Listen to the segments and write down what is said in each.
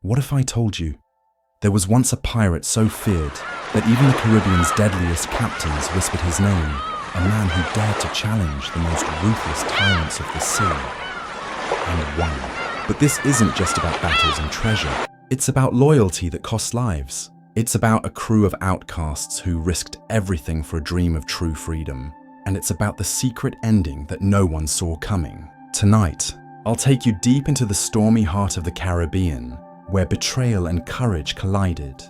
What if I told you there was once a pirate so feared that even the Caribbean's deadliest captains whispered his name, a man who dared to challenge the most ruthless tyrants of the sea, and won. But this isn't just about battles and treasure. It's about loyalty that costs lives. It's about a crew of outcasts who risked everything for a dream of true freedom. And it's about the secret ending that no one saw coming. Tonight, I'll take you deep into the stormy heart of the Caribbean, where betrayal and courage collided,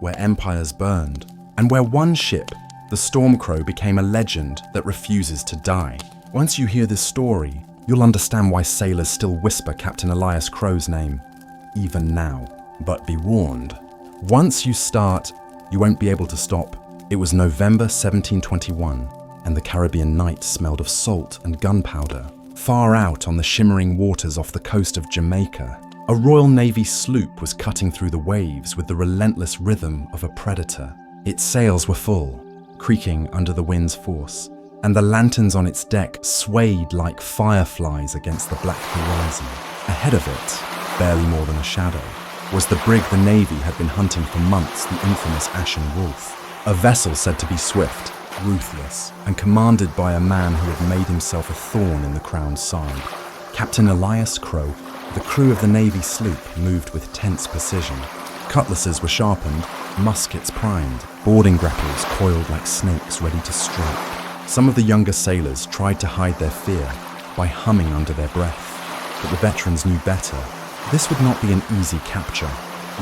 where empires burned, and where one ship, the Stormcrow, became a legend that refuses to die. Once you hear this story, you'll understand why sailors still whisper Captain Elias Crowe's name, even now. But be warned, once you start, you won't be able to stop. It was November 1721, and the Caribbean night smelled of salt and gunpowder. Far out on the shimmering waters off the coast of Jamaica, a Royal Navy sloop was cutting through the waves with the relentless rhythm of a predator. Its sails were full, creaking under the wind's force, and the lanterns on its deck swayed like fireflies against the black horizon. Ahead of it, barely more than a shadow, was the brig the Navy had been hunting for months, the infamous Ashen Wolf. A vessel said to be swift, ruthless, and commanded by a man who had made himself a thorn in the Crown's side. Captain Elias Crowe. The crew of the Navy sloop moved with tense precision. Cutlasses were sharpened, muskets primed, boarding grapples coiled like snakes ready to strike. Some of the younger sailors tried to hide their fear by humming under their breath, but the veterans knew better. This would not be an easy capture.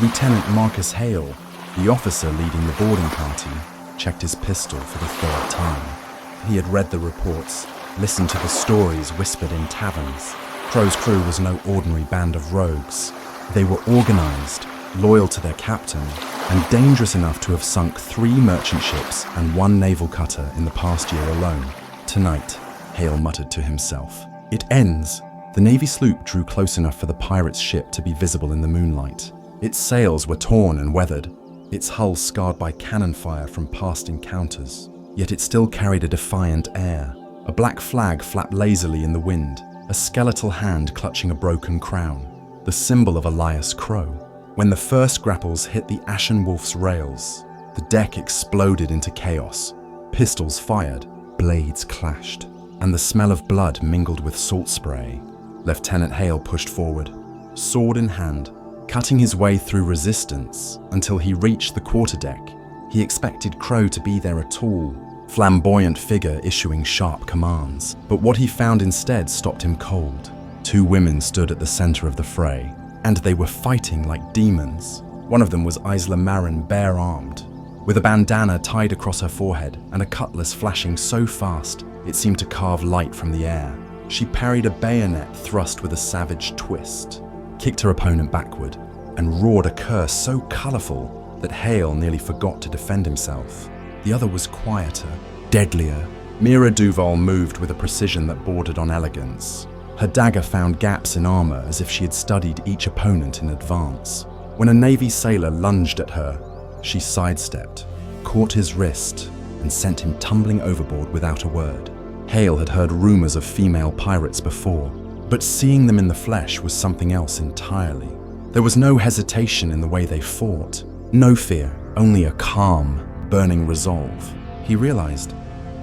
Lieutenant Marcus Hale, the officer leading the boarding party, checked his pistol for the third time. He had read the reports, listened to the stories whispered in taverns. Crowe's crew was no ordinary band of rogues. They were organized, loyal to their captain, and dangerous enough to have sunk 3 merchant ships and 1 naval cutter in the past year alone. Tonight, Hale muttered to himself. It ends. The Navy sloop drew close enough for the pirate's ship to be visible in the moonlight. Its sails were torn and weathered, its hull scarred by cannon fire from past encounters. Yet it still carried a defiant air. A black flag flapped lazily in the wind, a skeletal hand clutching a broken crown, the symbol of Elias Crowe. When the first grapples hit the Ashen Wolf's rails, the deck exploded into chaos. Pistols fired, blades clashed, and the smell of blood mingled with salt spray. Lieutenant Hale pushed forward, sword in hand, cutting his way through resistance until he reached the quarterdeck. He expected Crowe to be there, a tall, flamboyant figure issuing sharp commands. But what he found instead stopped him cold. 2 women stood at the center of the fray, and they were fighting like demons. One of them was Isla Marin, bare-armed, with a bandana tied across her forehead and a cutlass flashing so fast it seemed to carve light from the air. She parried a bayonet thrust with a savage twist, kicked her opponent backward, and roared a curse so colorful that Hale nearly forgot to defend himself. The other was quieter, deadlier. Mira Duval moved with a precision that bordered on elegance. Her dagger found gaps in armor as if she had studied each opponent in advance. When a Navy sailor lunged at her, she sidestepped, caught his wrist, and sent him tumbling overboard without a word. Hale had heard rumors of female pirates before, but seeing them in the flesh was something else entirely. There was no hesitation in the way they fought, no fear, only a calm, burning resolve. He realized,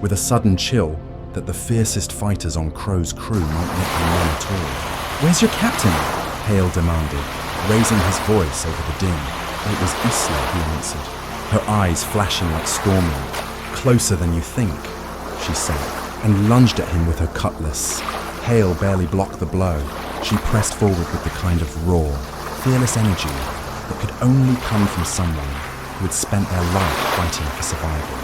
with a sudden chill, that the fiercest fighters on Crowe's crew might not be men at all. "Where's your captain?" Hale demanded, raising his voice over the din. It was Isla, he answered, her eyes flashing like stormlight. "Closer than you think," she said, and lunged at him with her cutlass. Hale barely blocked the blow. She pressed forward with the kind of raw, fearless energy that could only come from someone who had spent their life fighting for survival.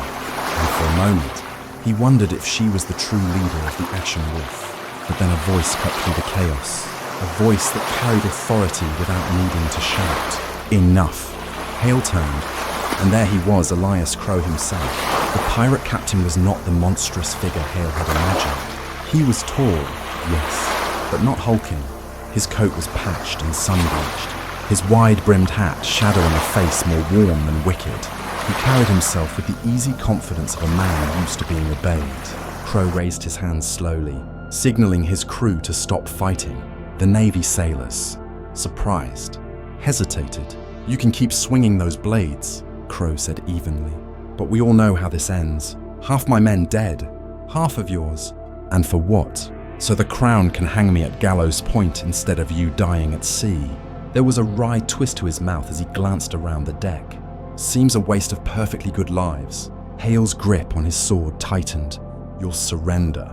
And for a moment, he wondered if she was the true leader of the Ashen Wolf. But then a voice cut through the chaos, a voice that carried authority without needing to shout. Enough. Hale turned, and there he was, Elias Crowe himself. The pirate captain was not the monstrous figure Hale had imagined. He was tall, yes, but not hulking. His coat was patched and sun-bleached, his wide-brimmed hat shadowing a face more warm than wicked. He carried himself with the easy confidence of a man used to being obeyed. Crowe raised his hands slowly, signaling his crew to stop fighting. The Navy sailors, surprised, hesitated. "You can keep swinging those blades," Crowe said evenly. "But we all know how this ends. Half my men dead, half of yours. And for what? So the crown can hang me at gallows point instead of you dying at sea." There was a wry twist to his mouth as he glanced around the deck. "Seems a waste of perfectly good lives." Hale's grip on his sword tightened. "You'll surrender."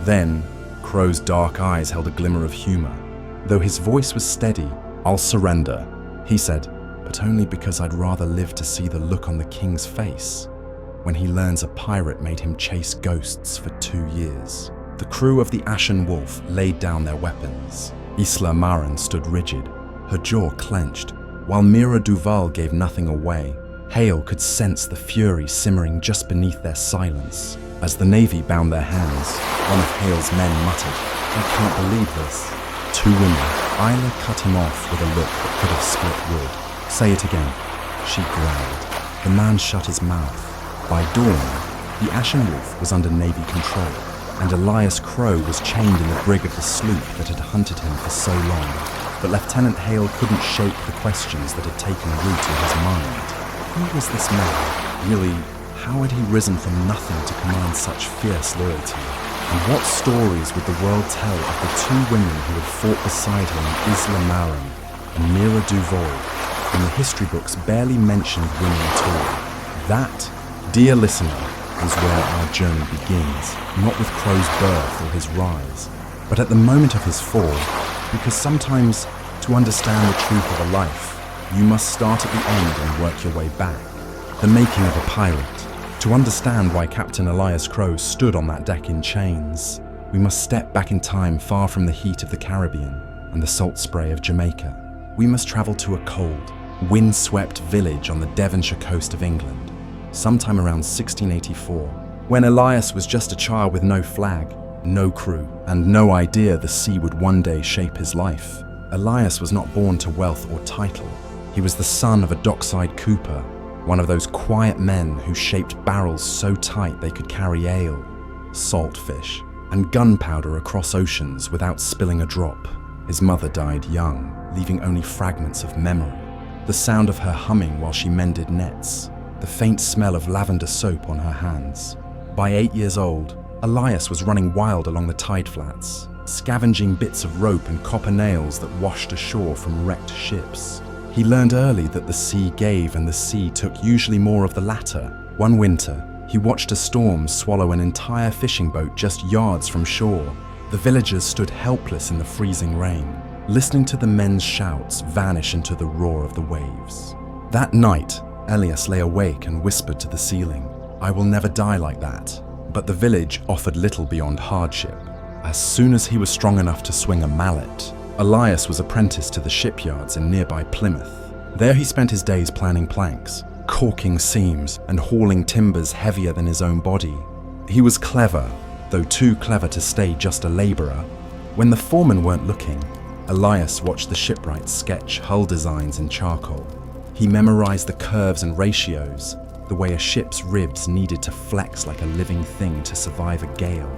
Then, Crowe's dark eyes held a glimmer of humor. Though his voice was steady, "I'll surrender," he said, "but only because I'd rather live to see the look on the king's face when he learns a pirate made him chase ghosts for 2 years." The crew of the Ashen Wolf laid down their weapons. Isla Marin stood rigid, her jaw clenched, while Mira Duval gave nothing away. Hale could sense the fury simmering just beneath their silence. As the Navy bound their hands, one of Hale's men muttered, "I can't believe this." 2 women. Isla cut him off with a look that could have split wood. "Say it again," she growled. The man shut his mouth. By dawn, the Ashen Wolf was under Navy control, and Elias Crowe was chained in the brig of the sloop that had hunted him for so long. But Lieutenant Hale couldn't shake the questions that had taken root in his mind. Who was this man? Really, how had he risen from nothing to command such fierce loyalty? And what stories would the world tell of the 2 women who had fought beside him in Isla Marin and Mira Duval, when the history books barely mentioned women at all? That, dear listener, is where our journey begins, not with Crowe's birth or his rise, but at the moment of his fall, because sometimes, to understand the truth of a life, you must start at the end and work your way back. The making of a pirate. To understand why Captain Elias Crowe stood on that deck in chains, we must step back in time far from the heat of the Caribbean and the salt spray of Jamaica. We must travel to a cold, wind-swept village on the Devonshire coast of England, sometime around 1684, when Elias was just a child with no flag, no crew, and no idea the sea would one day shape his life. Elias was not born to wealth or title. He was the son of a dockside cooper, one of those quiet men who shaped barrels so tight they could carry ale, saltfish, and gunpowder across oceans without spilling a drop. His mother died young, leaving only fragments of memory. The sound of her humming while she mended nets, the faint smell of lavender soap on her hands. By 8 years old, Elias was running wild along the tide flats, scavenging bits of rope and copper nails that washed ashore from wrecked ships. He learned early that the sea gave and the sea took, usually more of the latter. One winter, he watched a storm swallow an entire fishing boat just yards from shore. The villagers stood helpless in the freezing rain, listening to the men's shouts vanish into the roar of the waves. That night, Elias lay awake and whispered to the ceiling, "I will never die like that." But the village offered little beyond hardship. As soon as he was strong enough to swing a mallet, Elias was apprenticed to the shipyards in nearby Plymouth. There he spent his days planning planks, caulking seams, and hauling timbers heavier than his own body. He was clever, though too clever to stay just a labourer. When the foremen weren't looking, Elias watched the shipwrights sketch hull designs in charcoal. He memorized the curves and ratios, the way a ship's ribs needed to flex like a living thing to survive a gale.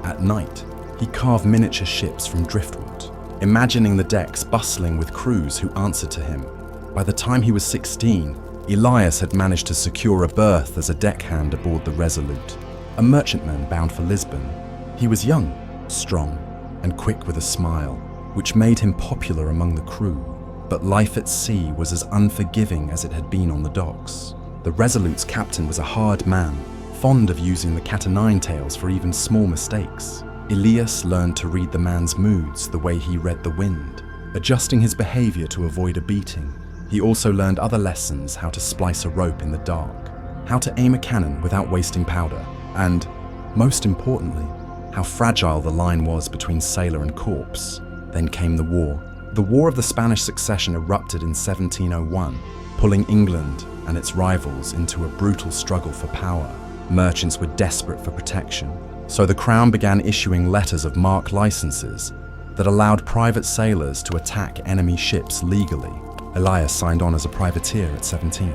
At night, he carved miniature ships from driftwood, imagining the decks bustling with crews who answered to him. By the time he was 16, Elias had managed to secure a berth as a deckhand aboard the Resolute, a merchantman bound for Lisbon. He was young, strong, and quick with a smile, which made him popular among the crew. But life at sea was as unforgiving as it had been on the docks. The Resolute's captain was a hard man, fond of using the cat-o'-nine-tails for even small mistakes. Elias learned to read the man's moods the way he read the wind, adjusting his behavior to avoid a beating. He also learned other lessons: how to splice a rope in the dark, how to aim a cannon without wasting powder, and, most importantly, how fragile the line was between sailor and corpse. Then came the war. The War of the Spanish Succession erupted in 1701, pulling England and its rivals into a brutal struggle for power. Merchants were desperate for protection, so the Crown began issuing letters of marque licenses that allowed private sailors to attack enemy ships legally. Elias signed on as a privateer at 17.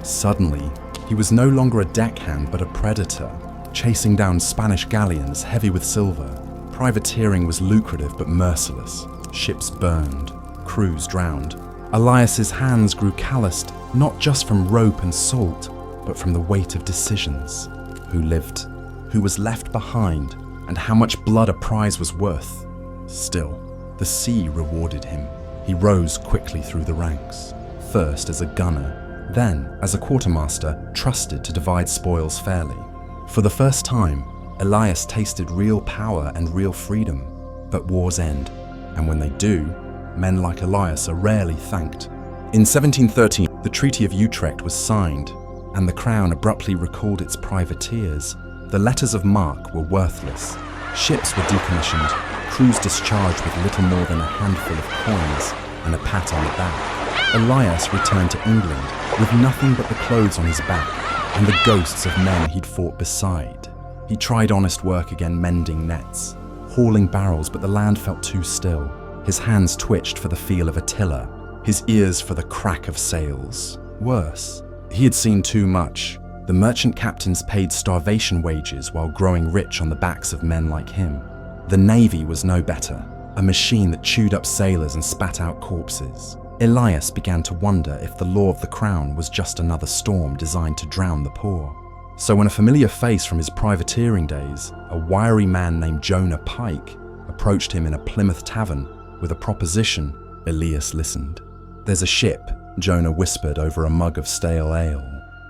Suddenly, he was no longer a deckhand but a predator, chasing down Spanish galleons heavy with silver. Privateering was lucrative but merciless. Ships burned, crews drowned, Elias's hands grew calloused, not just from rope and salt, but from the weight of decisions. Who lived? Who was left behind? And how much blood a prize was worth? Still, the sea rewarded him. He rose quickly through the ranks, first as a gunner, then as a quartermaster trusted to divide spoils fairly. For the first time, Elias tasted real power and real freedom. But wars end, and when they do, men like Elias are rarely thanked. In 1713, the Treaty of Utrecht was signed, and the crown abruptly recalled its privateers. The letters of marque were worthless. Ships were decommissioned, crews discharged with little more than a handful of coins and a pat on the back. Elias returned to England with nothing but the clothes on his back and the ghosts of men he'd fought beside. He tried honest work again, mending nets, hauling barrels, but the land felt too still. His hands twitched for the feel of a tiller, his ears for the crack of sails. Worse, he had seen too much. The merchant captains paid starvation wages while growing rich on the backs of men like him. The Navy was no better, a machine that chewed up sailors and spat out corpses. Elias began to wonder if the law of the crown was just another storm designed to drown the poor. So when a familiar face from his privateering days, a wiry man named Jonah Pike, approached him in a Plymouth tavern with a proposition, Elias listened. "There's a ship," Jonah whispered over a mug of stale ale.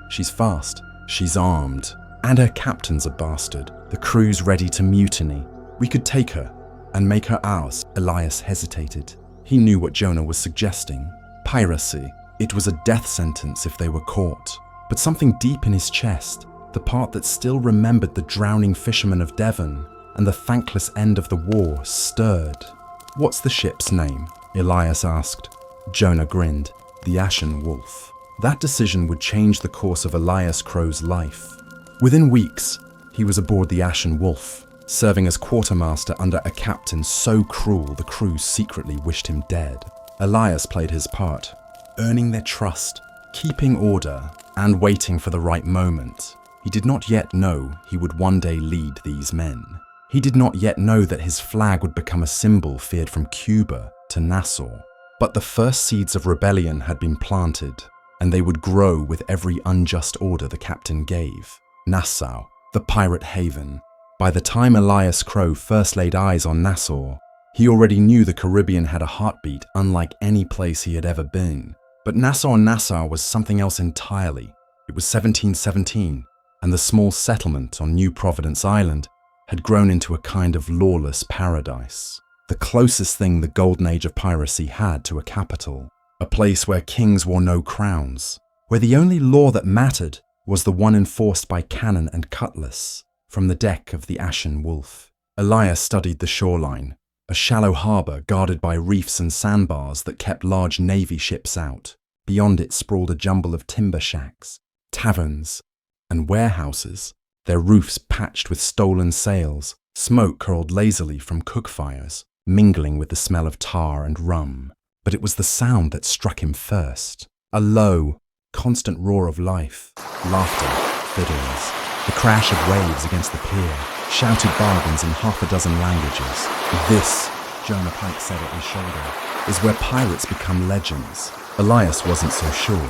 "She's fast, she's armed, and her captain's a bastard. The crew's ready to mutiny. We could take her and make her ours." Elias hesitated. He knew what Jonah was suggesting. Piracy. It was a death sentence if they were caught. But something deep in his chest, the part that still remembered the drowning fishermen of Devon and the thankless end of the war, stirred. "What's the ship's name?" Elias asked. Jonah grinned. "The Ashen Wolf." That decision would change the course of Elias Crowe's life. Within weeks, he was aboard the Ashen Wolf, serving as quartermaster under a captain so cruel the crew secretly wished him dead. Elias played his part, earning their trust, keeping order, and waiting for the right moment. He did not yet know he would one day lead these men. He did not yet know that his flag would become a symbol feared from Cuba to Nassau. But the first seeds of rebellion had been planted, and they would grow with every unjust order the captain gave. Nassau, the pirate haven. By the time Elias Crowe first laid eyes on Nassau, he already knew the Caribbean had a heartbeat unlike any place he had ever been. But Nassau was something else entirely. It was 1717, and the small settlement on New Providence Island had grown into a kind of lawless paradise. The closest thing the golden age of piracy had to a capital. A place where kings wore no crowns, where the only law that mattered was the one enforced by cannon and cutlass. From the deck of the Ashen Wolf, Elias studied the shoreline, a shallow harbour guarded by reefs and sandbars that kept large navy ships out. Beyond it sprawled a jumble of timber shacks, taverns, and warehouses, their roofs patched with stolen sails. Smoke curled lazily from cook fires, mingling with the smell of tar and rum. But it was the sound that struck him first. A low, constant roar of life, laughter, fiddles, the crash of waves against the pier, shouted bargains in half a dozen languages. "This," Jonah Pike said at his shoulder, "is where pirates become legends." Elias wasn't so sure.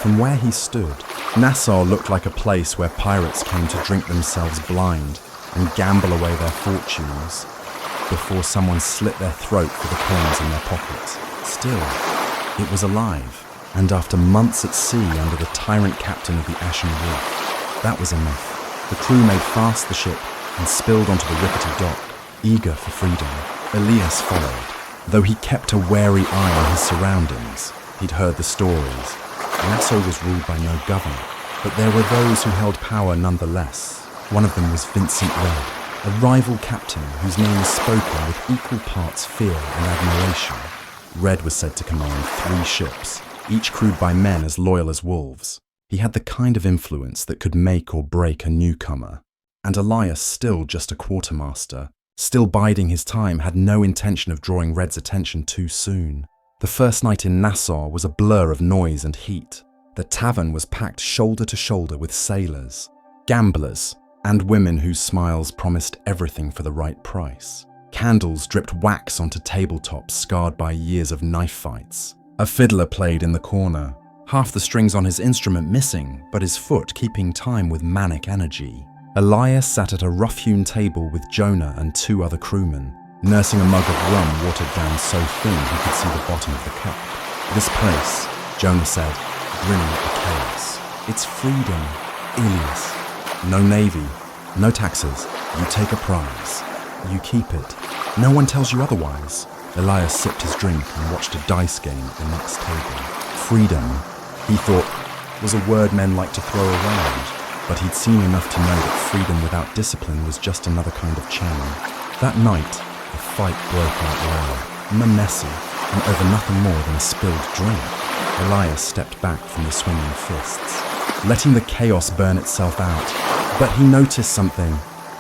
From where he stood, Nassau looked like a place where pirates came to drink themselves blind and gamble away their fortunes before someone slit their throat for the coins in their pockets. Still, it was alive, and after months at sea under the tyrant captain of the Ashen Wolf, that was enough. The crew made fast the ship and spilled onto the rickety dock, eager for freedom. Elias followed, though he kept a wary eye on his surroundings. He'd heard the stories. Nassau was ruled by no governor, but there were those who held power nonetheless. One of them was Vincent Red, a rival captain whose name was spoken with equal parts fear and admiration. Red was said to command 3 ships, each crewed by men as loyal as wolves. He had the kind of influence that could make or break a newcomer. And Elias, still just a quartermaster, still biding his time, had no intention of drawing Red's attention too soon. The first night in Nassau was a blur of noise and heat. The tavern was packed shoulder to shoulder with sailors, gamblers, and women whose smiles promised everything for the right price. Candles dripped wax onto tabletops scarred by years of knife fights. A fiddler played in the corner, half the strings on his instrument missing, but his foot keeping time with manic energy. Elias sat at a rough-hewn table with Jonah and 2 other crewmen, nursing a mug of rum watered down so thin he could see the bottom of the cup. "This place," Jonah said, grinning at the chaos. "It's freedom, Elias. No navy, no taxes. You take a prize. You keep it. No one tells you otherwise." Elias sipped his drink and watched a dice game at the next table. Freedom, he thought, was a word men like to throw around, but he'd seen enough to know that freedom without discipline was just another kind of channel. That night, a fight broke out loud, messy, and over nothing more than a spilled drink. Elias stepped back from the swinging fists, letting the chaos burn itself out. But he noticed something.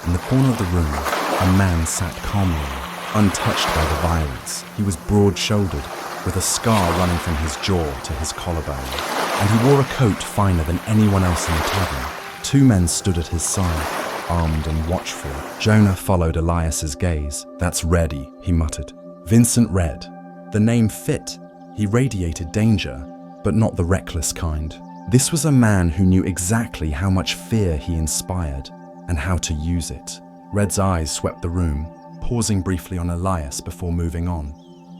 In the corner of the room, a man sat calmly, untouched by the violence. He was broad-shouldered, with a scar running from his jaw to his collarbone, and he wore a coat finer than anyone else in the tavern. 2 men stood at his side, armed and watchful. Jonah followed Elias's gaze. "That's Reddy," he muttered. Vincent Red. The name fit. He radiated danger, but not the reckless kind. This was a man who knew exactly how much fear he inspired and how to use it. Red's eyes swept the room, pausing briefly on Elias before moving on.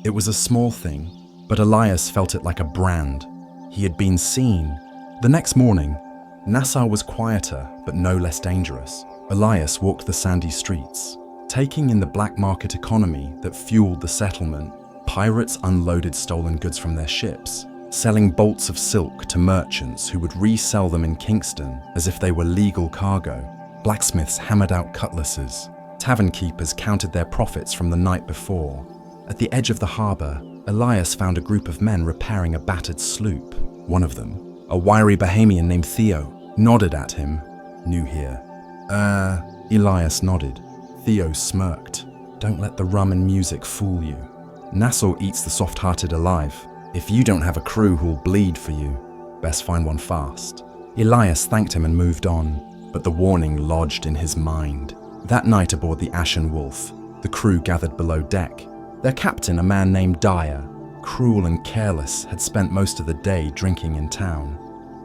It was a small thing, but Elias felt it like a brand. He had been seen. The next morning, Nassau was quieter, but no less dangerous. Elias walked the sandy streets, taking in the black market economy that fueled the settlement. Pirates unloaded stolen goods from their ships, selling bolts of silk to merchants who would resell them in Kingston as if they were legal cargo. Blacksmiths hammered out cutlasses. Tavern keepers counted their profits from the night before. At the edge of the harbour, Elias found a group of men repairing a battered sloop. One of them, a wiry Bahamian named Theo, nodded at him. "New here." Elias nodded. Theo smirked. "Don't let the rum and music fool you. Nassau eats the soft-hearted alive. If you don't have a crew who'll bleed for you, best find one fast." Elias thanked him and moved on, but the warning lodged in his mind. That night aboard the Ashen Wolf, the crew gathered below deck. Their captain, a man named Dyer, cruel and careless, had spent most of the day drinking in town.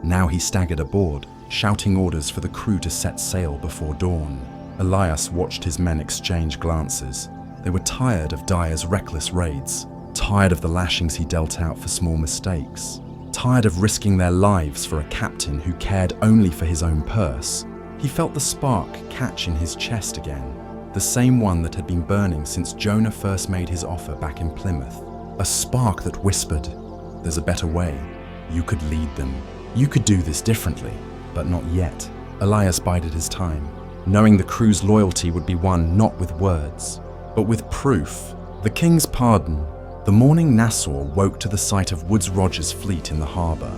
Now he staggered aboard, shouting orders for the crew to set sail before dawn. Elias watched his men exchange glances. They were tired of Dyer's reckless raids, tired of the lashings he dealt out for small mistakes, tired of risking their lives for a captain who cared only for his own purse. He felt the spark catch in his chest again, the same one that had been burning since Jonah first made his offer back in Plymouth. A spark that whispered, "There's a better way. You could lead them. You could do this differently." But not yet. Elias bided his time, knowing the crew's loyalty would be won not with words, but with proof. The King's Pardon. The morning Nassau woke to the sight of Woodes Roger's fleet in the harbour.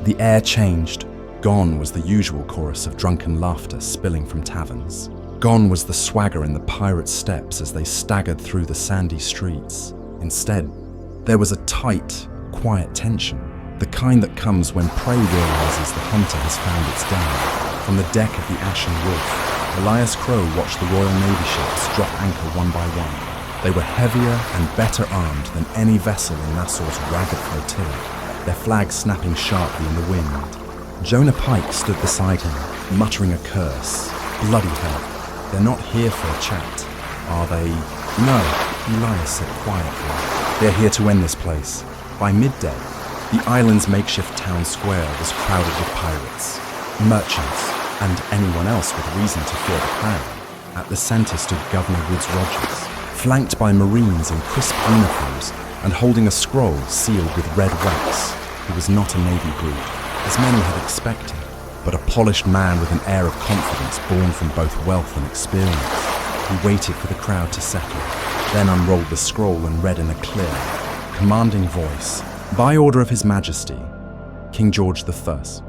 The air changed. Gone was the usual chorus of drunken laughter spilling from taverns. Gone was the swagger in the pirates' steps as they staggered through the sandy streets. Instead, there was a tight, quiet tension, the kind that comes when prey realizes the hunter has found its den. From the deck of the Ashen Wolf, Elias Crowe watched the Royal Navy ships drop anchor one by one. They were heavier and better armed than any vessel in Nassau's ragged flotilla, their flags snapping sharply in the wind. Jonah Pike stood beside him, muttering a curse. Bloody hell, they're not here for a chat, are they? No, Elias said quietly. They're here to end this place. By midday, the island's makeshift town square was crowded with pirates, merchants, and anyone else with reason to fear the crown. At the centre stood Governor Woodes Rogers, flanked by Marines in crisp uniforms and holding a scroll sealed with red wax. He was not a Navy breed, as many had expected, but a polished man with an air of confidence born from both wealth and experience. He waited for the crowd to settle, then unrolled the scroll and read in a clear, commanding voice, "By order of His Majesty, King George III,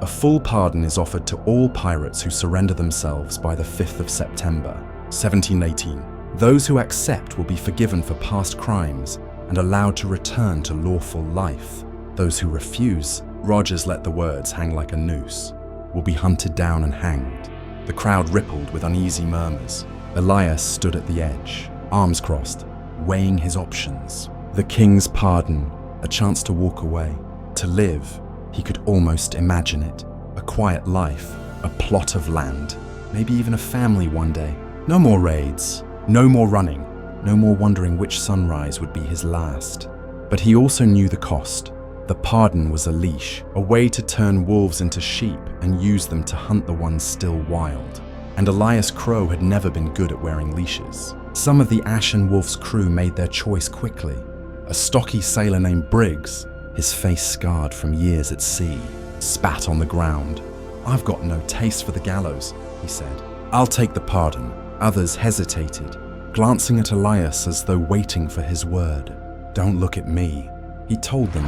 a full pardon is offered to all pirates who surrender themselves by the 5th of September, 1718. Those who accept will be forgiven for past crimes and allowed to return to lawful life. Those who refuse," Rogers let the words hang like a noose, "will be hunted down and hanged." The crowd rippled with uneasy murmurs. Elias stood at the edge, arms crossed, weighing his options. The King's Pardon, a chance to walk away, to live. He could almost imagine it. A quiet life, a plot of land, maybe even a family one day. No more raids, no more running, no more wondering which sunrise would be his last. But he also knew the cost. The pardon was a leash, a way to turn wolves into sheep and use them to hunt the ones still wild. And Elias Crowe had never been good at wearing leashes. Some of the Ashen Wolf's crew made their choice quickly. A stocky sailor named Briggs, his face scarred from years at sea, spat on the ground. "I've got no taste for the gallows," he said. "I'll take the pardon." Others hesitated, glancing at Elias as though waiting for his word. "Don't look at me," he told them.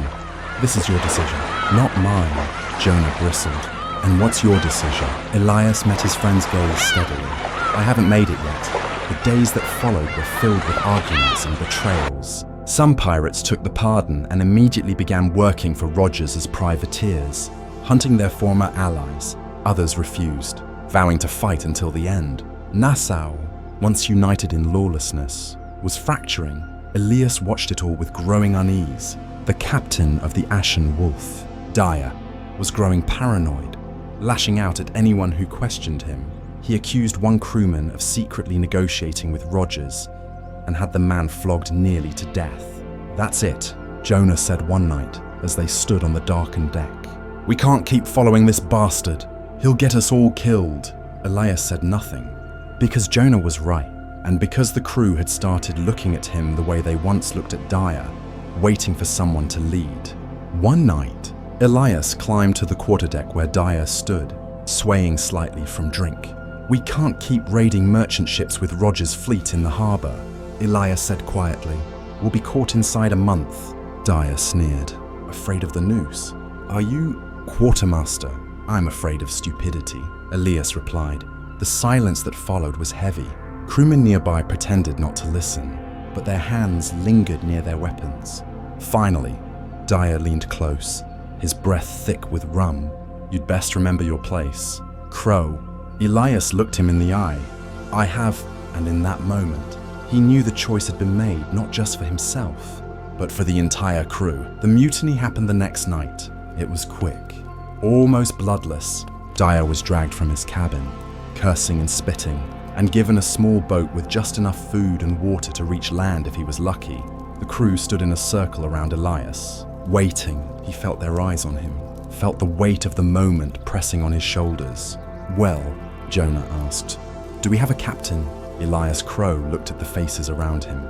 "This is your decision, not mine." Jonah bristled. "And what's your decision?" Elias met his friend's gaze steadily. "I haven't made it yet." The days that followed were filled with arguments and betrayals. Some pirates took the pardon and immediately began working for Rogers as privateers, hunting their former allies. Others refused, vowing to fight until the end. Nassau, once united in lawlessness, was fracturing. Elias watched it all with growing unease. The captain of the Ashen Wolf, Dyer, was growing paranoid, lashing out at anyone who questioned him. He accused one crewman of secretly negotiating with Rogers and had the man flogged nearly to death. "That's it," Jonah said one night as they stood on the darkened deck. "We can't keep following this bastard. He'll get us all killed." Elias said nothing, because Jonah was right, and because the crew had started looking at him the way they once looked at Dyer, waiting for someone to lead. One night, Elias climbed to the quarterdeck where Dyer stood, swaying slightly from drink. "We can't keep raiding merchant ships with Rogers' fleet in the harbour," Elias said quietly. "We'll be caught inside a month." Dyer sneered. "Afraid of the noose? Are you quartermaster?" "I'm afraid of stupidity," Elias replied. The silence that followed was heavy. Crewmen nearby pretended not to listen, but their hands lingered near their weapons. Finally, Dyer leaned close, his breath thick with rum. "You'd best remember your place." "Crow." Elias looked him in the eye. "I have," and in that moment, he knew the choice had been made not just for himself, but for the entire crew. The mutiny happened the next night. It was quick, almost bloodless. Dyer was dragged from his cabin, cursing and spitting, and given a small boat with just enough food and water to reach land if he was lucky. The crew stood in a circle around Elias, waiting. He felt their eyes on him, felt the weight of the moment pressing on his shoulders. "Well," Jonah asked, "do we have a captain?" Elias Crowe looked at the faces around him.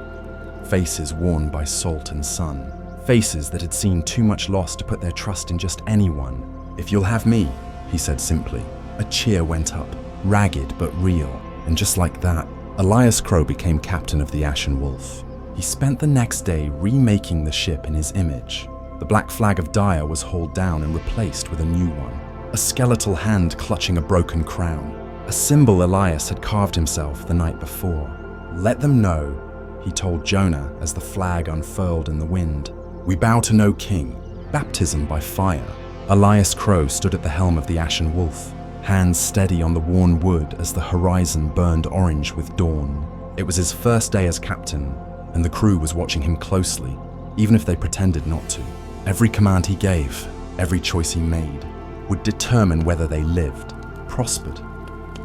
Faces worn by salt and sun. Faces that had seen too much loss to put their trust in just anyone. "If you'll have me," he said simply. A cheer went up, ragged but real. And just like that, Elias Crowe became captain of the Ashen Wolf. He spent the next day remaking the ship in his image. The black flag of Dyer was hauled down and replaced with a new one. A skeletal hand clutching a broken crown. A symbol Elias had carved himself the night before. "Let them know," he told Jonah as the flag unfurled in the wind. "We bow to no king. Baptism by fire." Elias Crowe stood at the helm of the Ashen Wolf, hands steady on the worn wood as the horizon burned orange with dawn. It was his first day as captain, and the crew was watching him closely, even if they pretended not to. Every command he gave, every choice he made, would determine whether they lived, prospered,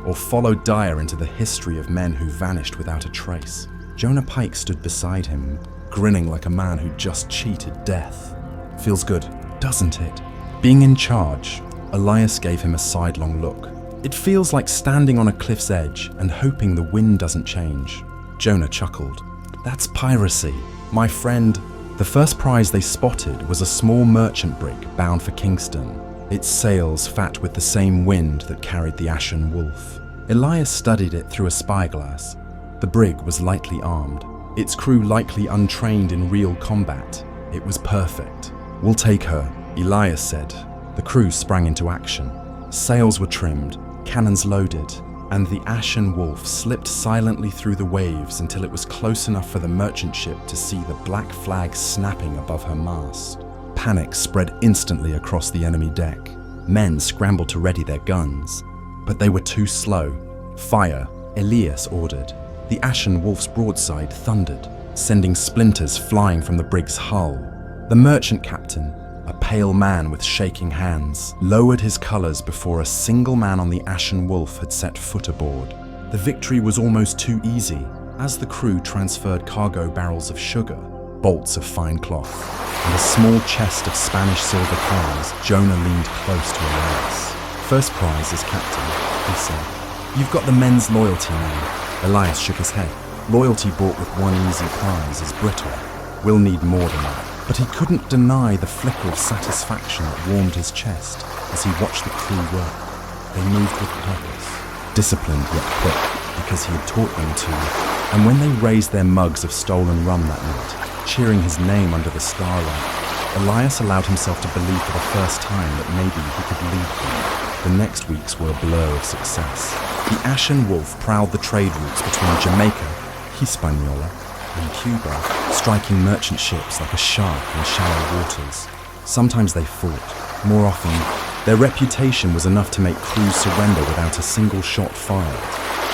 or followed Dyer into the history of men who vanished without a trace. Jonah Pike stood beside him, grinning like a man who just cheated death. "Feels good, doesn't it?" Being in charge, Elias gave him a sidelong look. "It feels like standing on a cliff's edge and hoping the wind doesn't change." Jonah chuckled. "That's piracy, my friend." The first prize they spotted was a small merchant brig bound for Kingston, its sails fat with the same wind that carried the Ashen Wolf. Elias studied it through a spyglass. The brig was lightly armed, its crew likely untrained in real combat. It was perfect. "We'll take her," Elias said. The crew sprang into action. Sails were trimmed, cannons loaded, and the Ashen Wolf slipped silently through the waves until it was close enough for the merchant ship to see the black flag snapping above her mast. Panic spread instantly across the enemy deck. Men scrambled to ready their guns, but they were too slow. "Fire," Elias ordered. The Ashen Wolf's broadside thundered, sending splinters flying from the brig's hull. The merchant captain, a pale man with shaking hands, lowered his colours before a single man on the Ashen Wolf had set foot aboard. The victory was almost too easy, as the crew transferred cargo barrels of sugar, bolts of fine cloth, and a small chest of Spanish silver coins. Jonah leaned close to Elias. "First prize is captain," he said. "You've got the men's loyalty now." Elias shook his head. "Loyalty bought with one easy prize is brittle. We'll need more than that." But he couldn't deny the flicker of satisfaction that warmed his chest as he watched the crew work. They moved with purpose, disciplined yet quick, because he had taught them to. And when they raised their mugs of stolen rum that night, cheering his name under the starlight, Elias allowed himself to believe for the first time that maybe he could lead them. The next weeks were a blur of success. The Ashen Wolf prowled the trade routes between Jamaica, Hispaniola, and Cuba, striking merchant ships like a shark in shallow waters. Sometimes they fought. More often, their reputation was enough to make crews surrender without a single shot fired.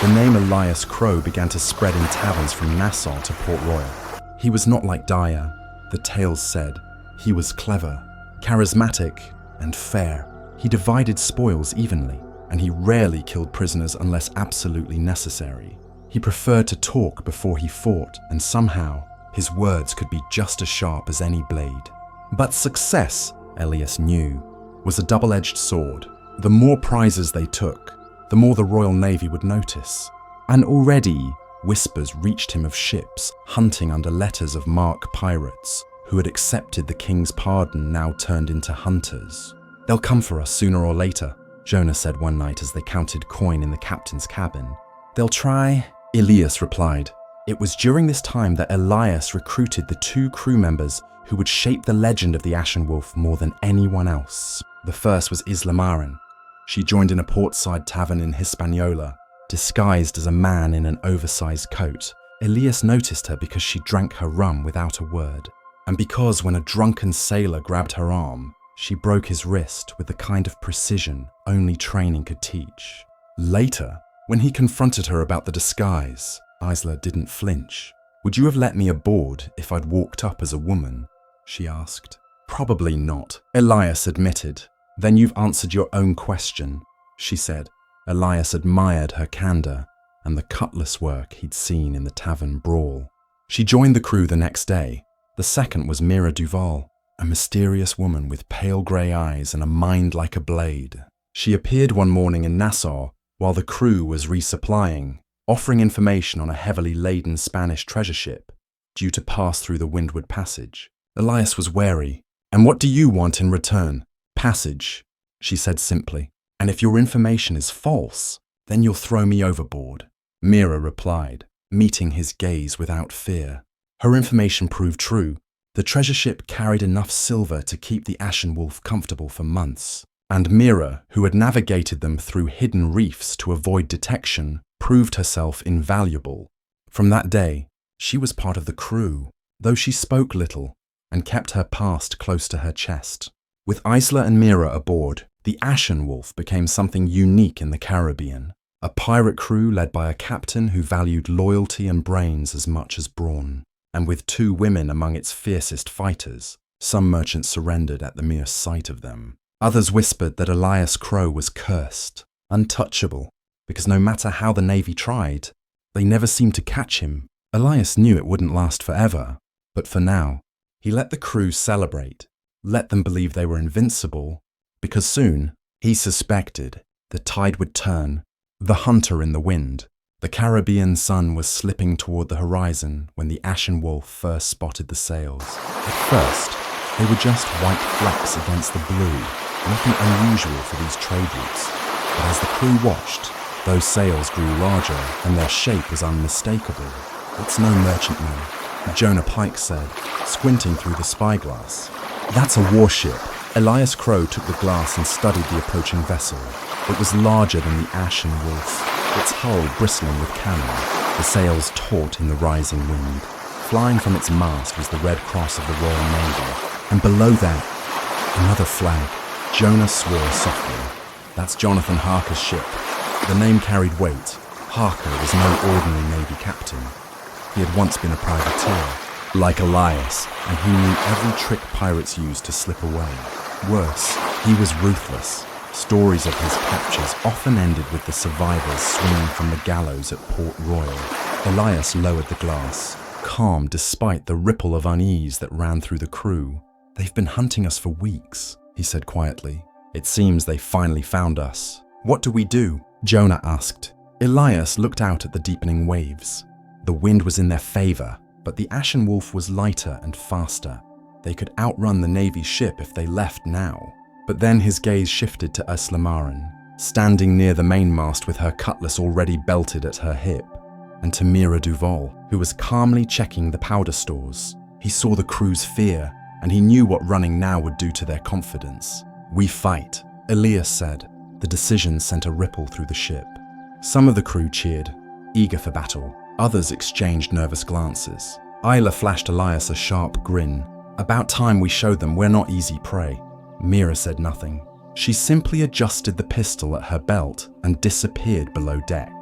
The name Elias Crowe began to spread in taverns from Nassau to Port Royal. He was not like Dyer, the tales said. He was clever, charismatic, and fair. He divided spoils evenly, and he rarely killed prisoners unless absolutely necessary. He preferred to talk before he fought, and somehow, his words could be just as sharp as any blade. But success, Elias knew, was a double-edged sword. The more prizes they took, the more the Royal Navy would notice. And already, whispers reached him of ships hunting under letters of mark pirates who had accepted the king's pardon, now turned into hunters. "They'll come for us sooner or later," Jonah said one night as they counted coin in the captain's cabin. "They'll try," Elias replied. It was during this time that Elias recruited the 2 crew members who would shape the legend of the Ashen Wolf more than anyone else. The first was Isla Marin. She joined in a portside tavern in Hispaniola, disguised as a man in an oversized coat. Elias noticed her because she drank her rum without a word, and because when a drunken sailor grabbed her arm, she broke his wrist with the kind of precision only training could teach. Later, when he confronted her about the disguise, Isla didn't flinch. "Would you have let me aboard if I'd walked up as a woman?" she asked. "Probably not," Elias admitted. "Then you've answered your own question," she said. Elias admired her candor and the cutlass work he'd seen in the tavern brawl. She joined the crew the next day. The second was Mira Duval, a mysterious woman with pale grey eyes and a mind like a blade. She appeared one morning in Nassau while the crew was resupplying, offering information on a heavily laden Spanish treasure ship due to pass through the Windward Passage. Elias was wary. "And what do you want in return?" "Passage," she said simply. "And if your information is false, then you'll throw me overboard," Mira replied, meeting his gaze without fear. Her information proved true. The treasure ship carried enough silver to keep the Ashen Wolf comfortable for months, and Mira, who had navigated them through hidden reefs to avoid detection, proved herself invaluable. From that day, she was part of the crew, though she spoke little and kept her past close to her chest. With Isla and Mira aboard, the Ashen Wolf became something unique in the Caribbean, a pirate crew led by a captain who valued loyalty and brains as much as brawn. And with 2 women among its fiercest fighters, some merchants surrendered at the mere sight of them. Others whispered that Elias Crowe was cursed, untouchable, because no matter how the Navy tried, they never seemed to catch him. Elias knew it wouldn't last forever, but for now, he let the crew celebrate, let them believe they were invincible, because soon, he suspected, the tide would turn, the hunter in the wind. The Caribbean sun was slipping toward the horizon when the Ashen Wolf first spotted the sails. At first, they were just white flecks against the blue, nothing unusual for these trade routes. But as the crew watched, those sails grew larger and their shape was unmistakable. "It's no merchantman," Jonah Pike said, squinting through the spyglass. "That's a warship." Elias Crowe took the glass and studied the approaching vessel. It was larger than the Ashen Wolf, its hull bristling with cannon, the sails taut in the rising wind. Flying from its mast was the Red Cross of the Royal Navy, and below that, another flag. Jonah swore softly. "That's Jonathan Harker's ship." The name carried weight. Harker was no ordinary Navy captain. He had once been a privateer, like Elias, and he knew every trick pirates used to slip away. Worse, he was ruthless. Stories of his captures often ended with the survivors swinging from the gallows at Port Royal. Elias lowered the glass, calm despite the ripple of unease that ran through the crew. "They've been hunting us for weeks," he said quietly. "It seems they finally found us. What do we do?" Jonah asked. Elias looked out at the deepening waves. The wind was in their favor, but the Ashen Wolf was lighter and faster. They could outrun the Navy's ship if they left now. But then his gaze shifted to Ursula Maren, standing near the mainmast with her cutlass already belted at her hip, and to Mira Duval, who was calmly checking the powder stores. He saw the crew's fear, and he knew what running now would do to their confidence. "We fight," Elias said. The decision sent a ripple through the ship. Some of the crew cheered, eager for battle. Others exchanged nervous glances. Isla flashed Elias a sharp grin. "About time we showed them we're not easy prey." Mira said nothing. She simply adjusted the pistol at her belt and disappeared below deck,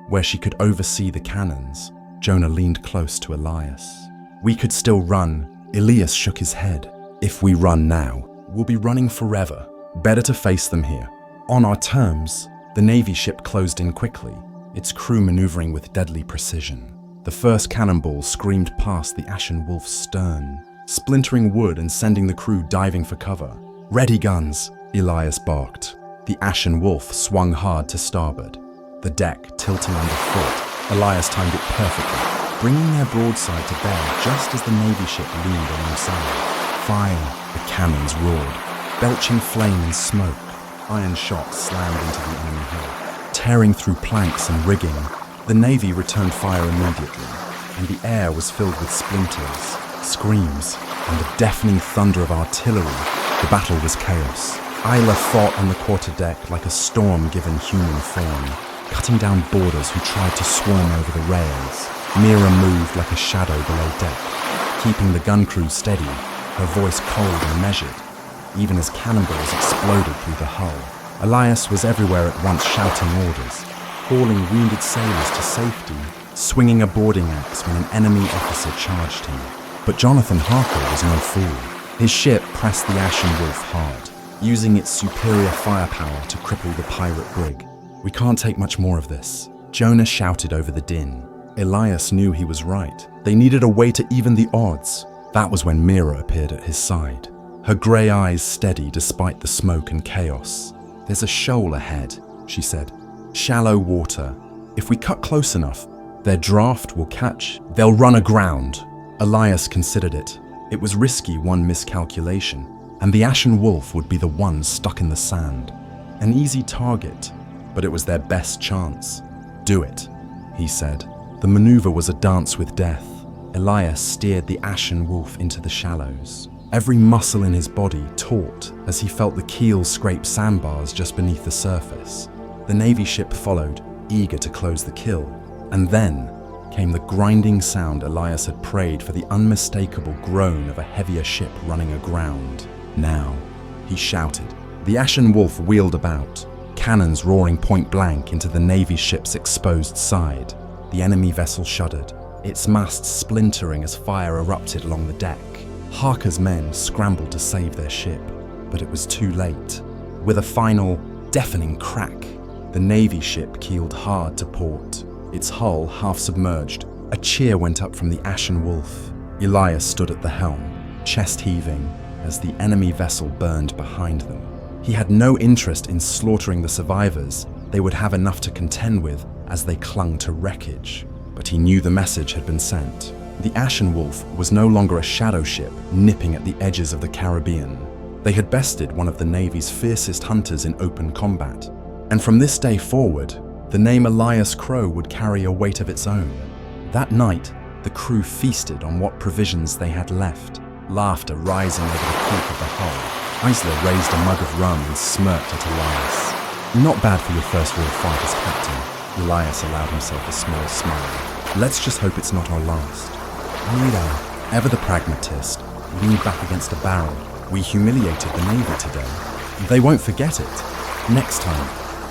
where she could oversee the cannons. Jonah leaned close to Elias. "We could still run." Elias shook his head. "If we run now, we'll be running forever. Better to face them here. On our terms." The Navy ship closed in quickly, its crew maneuvering with deadly precision. The first cannonball screamed past the Ashen Wolf's stern, splintering wood and sending the crew diving for cover. "Ready guns," Elias barked. The Ashen Wolf swung hard to starboard, the deck tilting underfoot. Elias timed it perfectly, bringing their broadside to bear just as the Navy ship leaned alongside. Fire! The cannons roared, belching flame and smoke. Iron shots slammed into the enemy hull. Tearing through planks and rigging, the Navy returned fire immediately, and the air was filled with splinters, screams, and the deafening thunder of artillery. The battle was chaos. Isla fought on the quarterdeck like a storm given human form, cutting down boarders who tried to swarm over the rails. Mira moved like a shadow below deck, keeping the gun crew steady, her voice cold and measured, even as cannonballs exploded through the hull. Elias was everywhere at once shouting orders, hauling wounded sailors to safety, swinging a boarding axe when an enemy officer charged him. But Jonathan Harker was no fool. His ship pressed the Ashen Wolf hard, using its superior firepower to cripple the pirate brig. "We can't take much more of this," Jonah shouted over the din. Elias knew he was right. They needed a way to even the odds. That was when Mira appeared at his side, her grey eyes steady despite the smoke and chaos. "There's a shoal ahead," she said. "Shallow water. If we cut close enough, their draft will catch. They'll run aground." Elias considered it. It was risky, one miscalculation, and the Ashen Wolf would be the one stuck in the sand. An easy target, but it was their best chance. "Do it," he said. The maneuver was a dance with death. Elias steered the Ashen Wolf into the shallows. Every muscle in his body taut as he felt the keel scrape sandbars just beneath the surface. The Navy ship followed, eager to close the kill, and then came the grinding sound Elias had prayed for, the unmistakable groan of a heavier ship running aground. "Now," he shouted. The Ashen Wolf wheeled about, cannons roaring point blank into the Navy ship's exposed side. The enemy vessel shuddered, its masts splintering as fire erupted along the deck. Harker's men scrambled to save their ship, but it was too late. With a final, deafening crack, the Navy ship keeled hard to port, its hull half submerged. A cheer went up from the Ashen Wolf. Elias stood at the helm, chest heaving, as the enemy vessel burned behind them. He had no interest in slaughtering the survivors. They would have enough to contend with as they clung to wreckage. But he knew the message had been sent. The Ashen Wolf was no longer a shadow ship nipping at the edges of the Caribbean. They had bested one of the Navy's fiercest hunters in open combat. And from this day forward, the name Elias Crowe would carry a weight of its own. That night, the crew feasted on what provisions they had left, laughter rising over the creak of the hull. Isla raised a mug of rum and smirked at Elias. "Not bad for your first real fight as captain." Elias allowed himself a small smile. "Let's just hope it's not our last." Mira, ever the pragmatist, leaned back against a barrel. "We humiliated the Navy today. They won't forget it. Next time,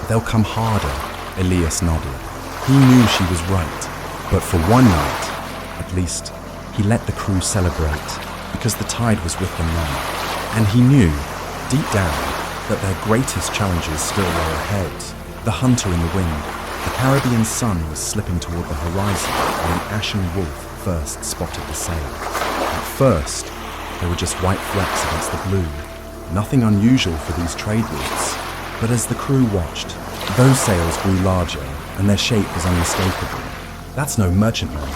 they'll come harder." Elias nodded. He knew she was right, but for one night, at least, He let the crew celebrate, because the tide was with them now. And he knew, deep down, that their greatest challenges still lay ahead. The hunter in the wind. The Caribbean sun was slipping toward the horizon when the ashen wolf first spotted the sail. At first, they were just white flecks against the blue. Nothing unusual for these trade routes. But as the crew watched, those sails grew larger and their shape was unmistakable. "That's no merchantman,"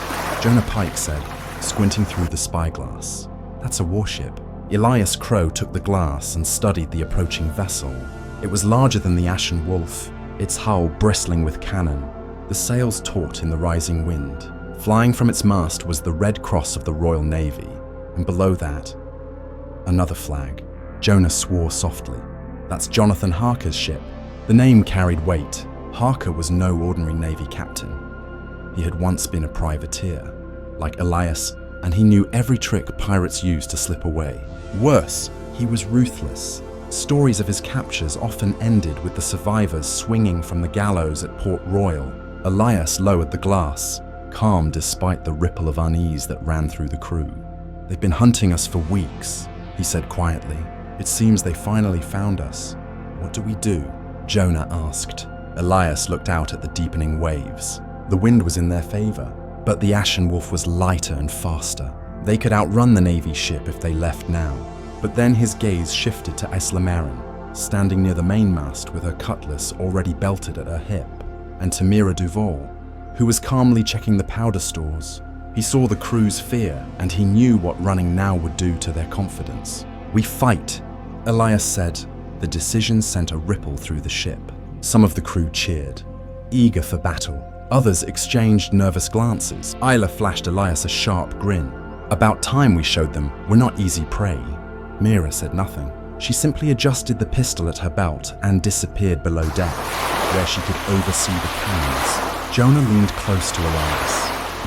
Jonah Pike said, squinting through the spyglass. "That's a warship." Elias Crowe took the glass and studied the approaching vessel. It was larger than the Ashen Wolf, its hull bristling with cannon, the sails taut in the rising wind. Flying from its mast was the Red Cross of the Royal Navy, and below that, another flag. Jonah swore softly. "That's Jonathan Harker's ship." The name carried weight. Harker was no ordinary Navy captain. He had once been a privateer, like Elias, and he knew every trick pirates used to slip away. Worse, he was ruthless. Stories of his captures often ended with the survivors swinging from the gallows at Port Royal. Elias lowered the glass, calm despite the ripple of unease that ran through the crew. "They've been hunting us for weeks," he said quietly. "It seems they finally found us. What do we do?" Jonah asked. Elias looked out at the deepening waves. The wind was in their favor, but the Ashen Wolf was lighter and faster. They could outrun the Navy ship if they left now. But then his gaze shifted to Isla Marin, standing near the mainmast with her cutlass already belted at her hip, and to Mira Duval, who was calmly checking the powder stores. He saw the crew's fear, and he knew what running now would do to their confidence. "We fight," Elias said. The decision sent a ripple through the ship. Some of the crew cheered, eager for battle. Others exchanged nervous glances. Isla flashed Elias a sharp grin. "About time we showed them we're not easy prey." Mira said nothing. She simply adjusted the pistol at her belt and disappeared below deck, where she could oversee the cannons. Jonah leaned close to Elias.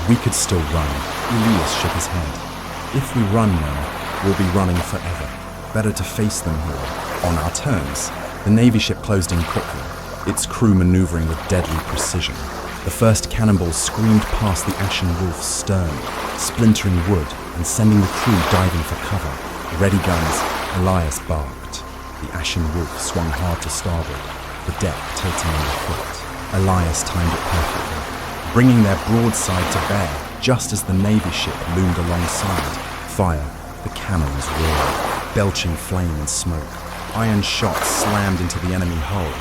"We could still run." Elias shook his head. "If we run now, we'll be running forever. Better to face them here, on our terms." The Navy ship closed in quickly, its crew maneuvering with deadly precision. The first cannonballs screamed past the Ashen Wolf's stern, splintering wood and sending the crew diving for cover. Ready guns, Elias barked. The Ashen Wolf swung hard to starboard, the deck tilting underfoot. Elias timed it perfectly, bringing their broadside to bear just as the Navy ship loomed alongside. Fire, the cannons roared, belching flame and smoke. Iron shots slammed into the enemy hull,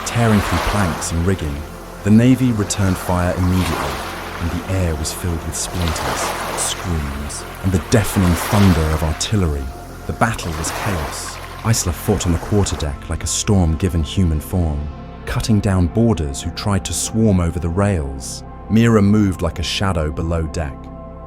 tearing through planks and rigging. The Navy returned fire immediately, and the air was filled with splinters, screams, and the deafening thunder of artillery. The battle was chaos. Isla fought on the quarterdeck like a storm given human form, cutting down boarders who tried to swarm over the rails. Mira moved like a shadow below deck,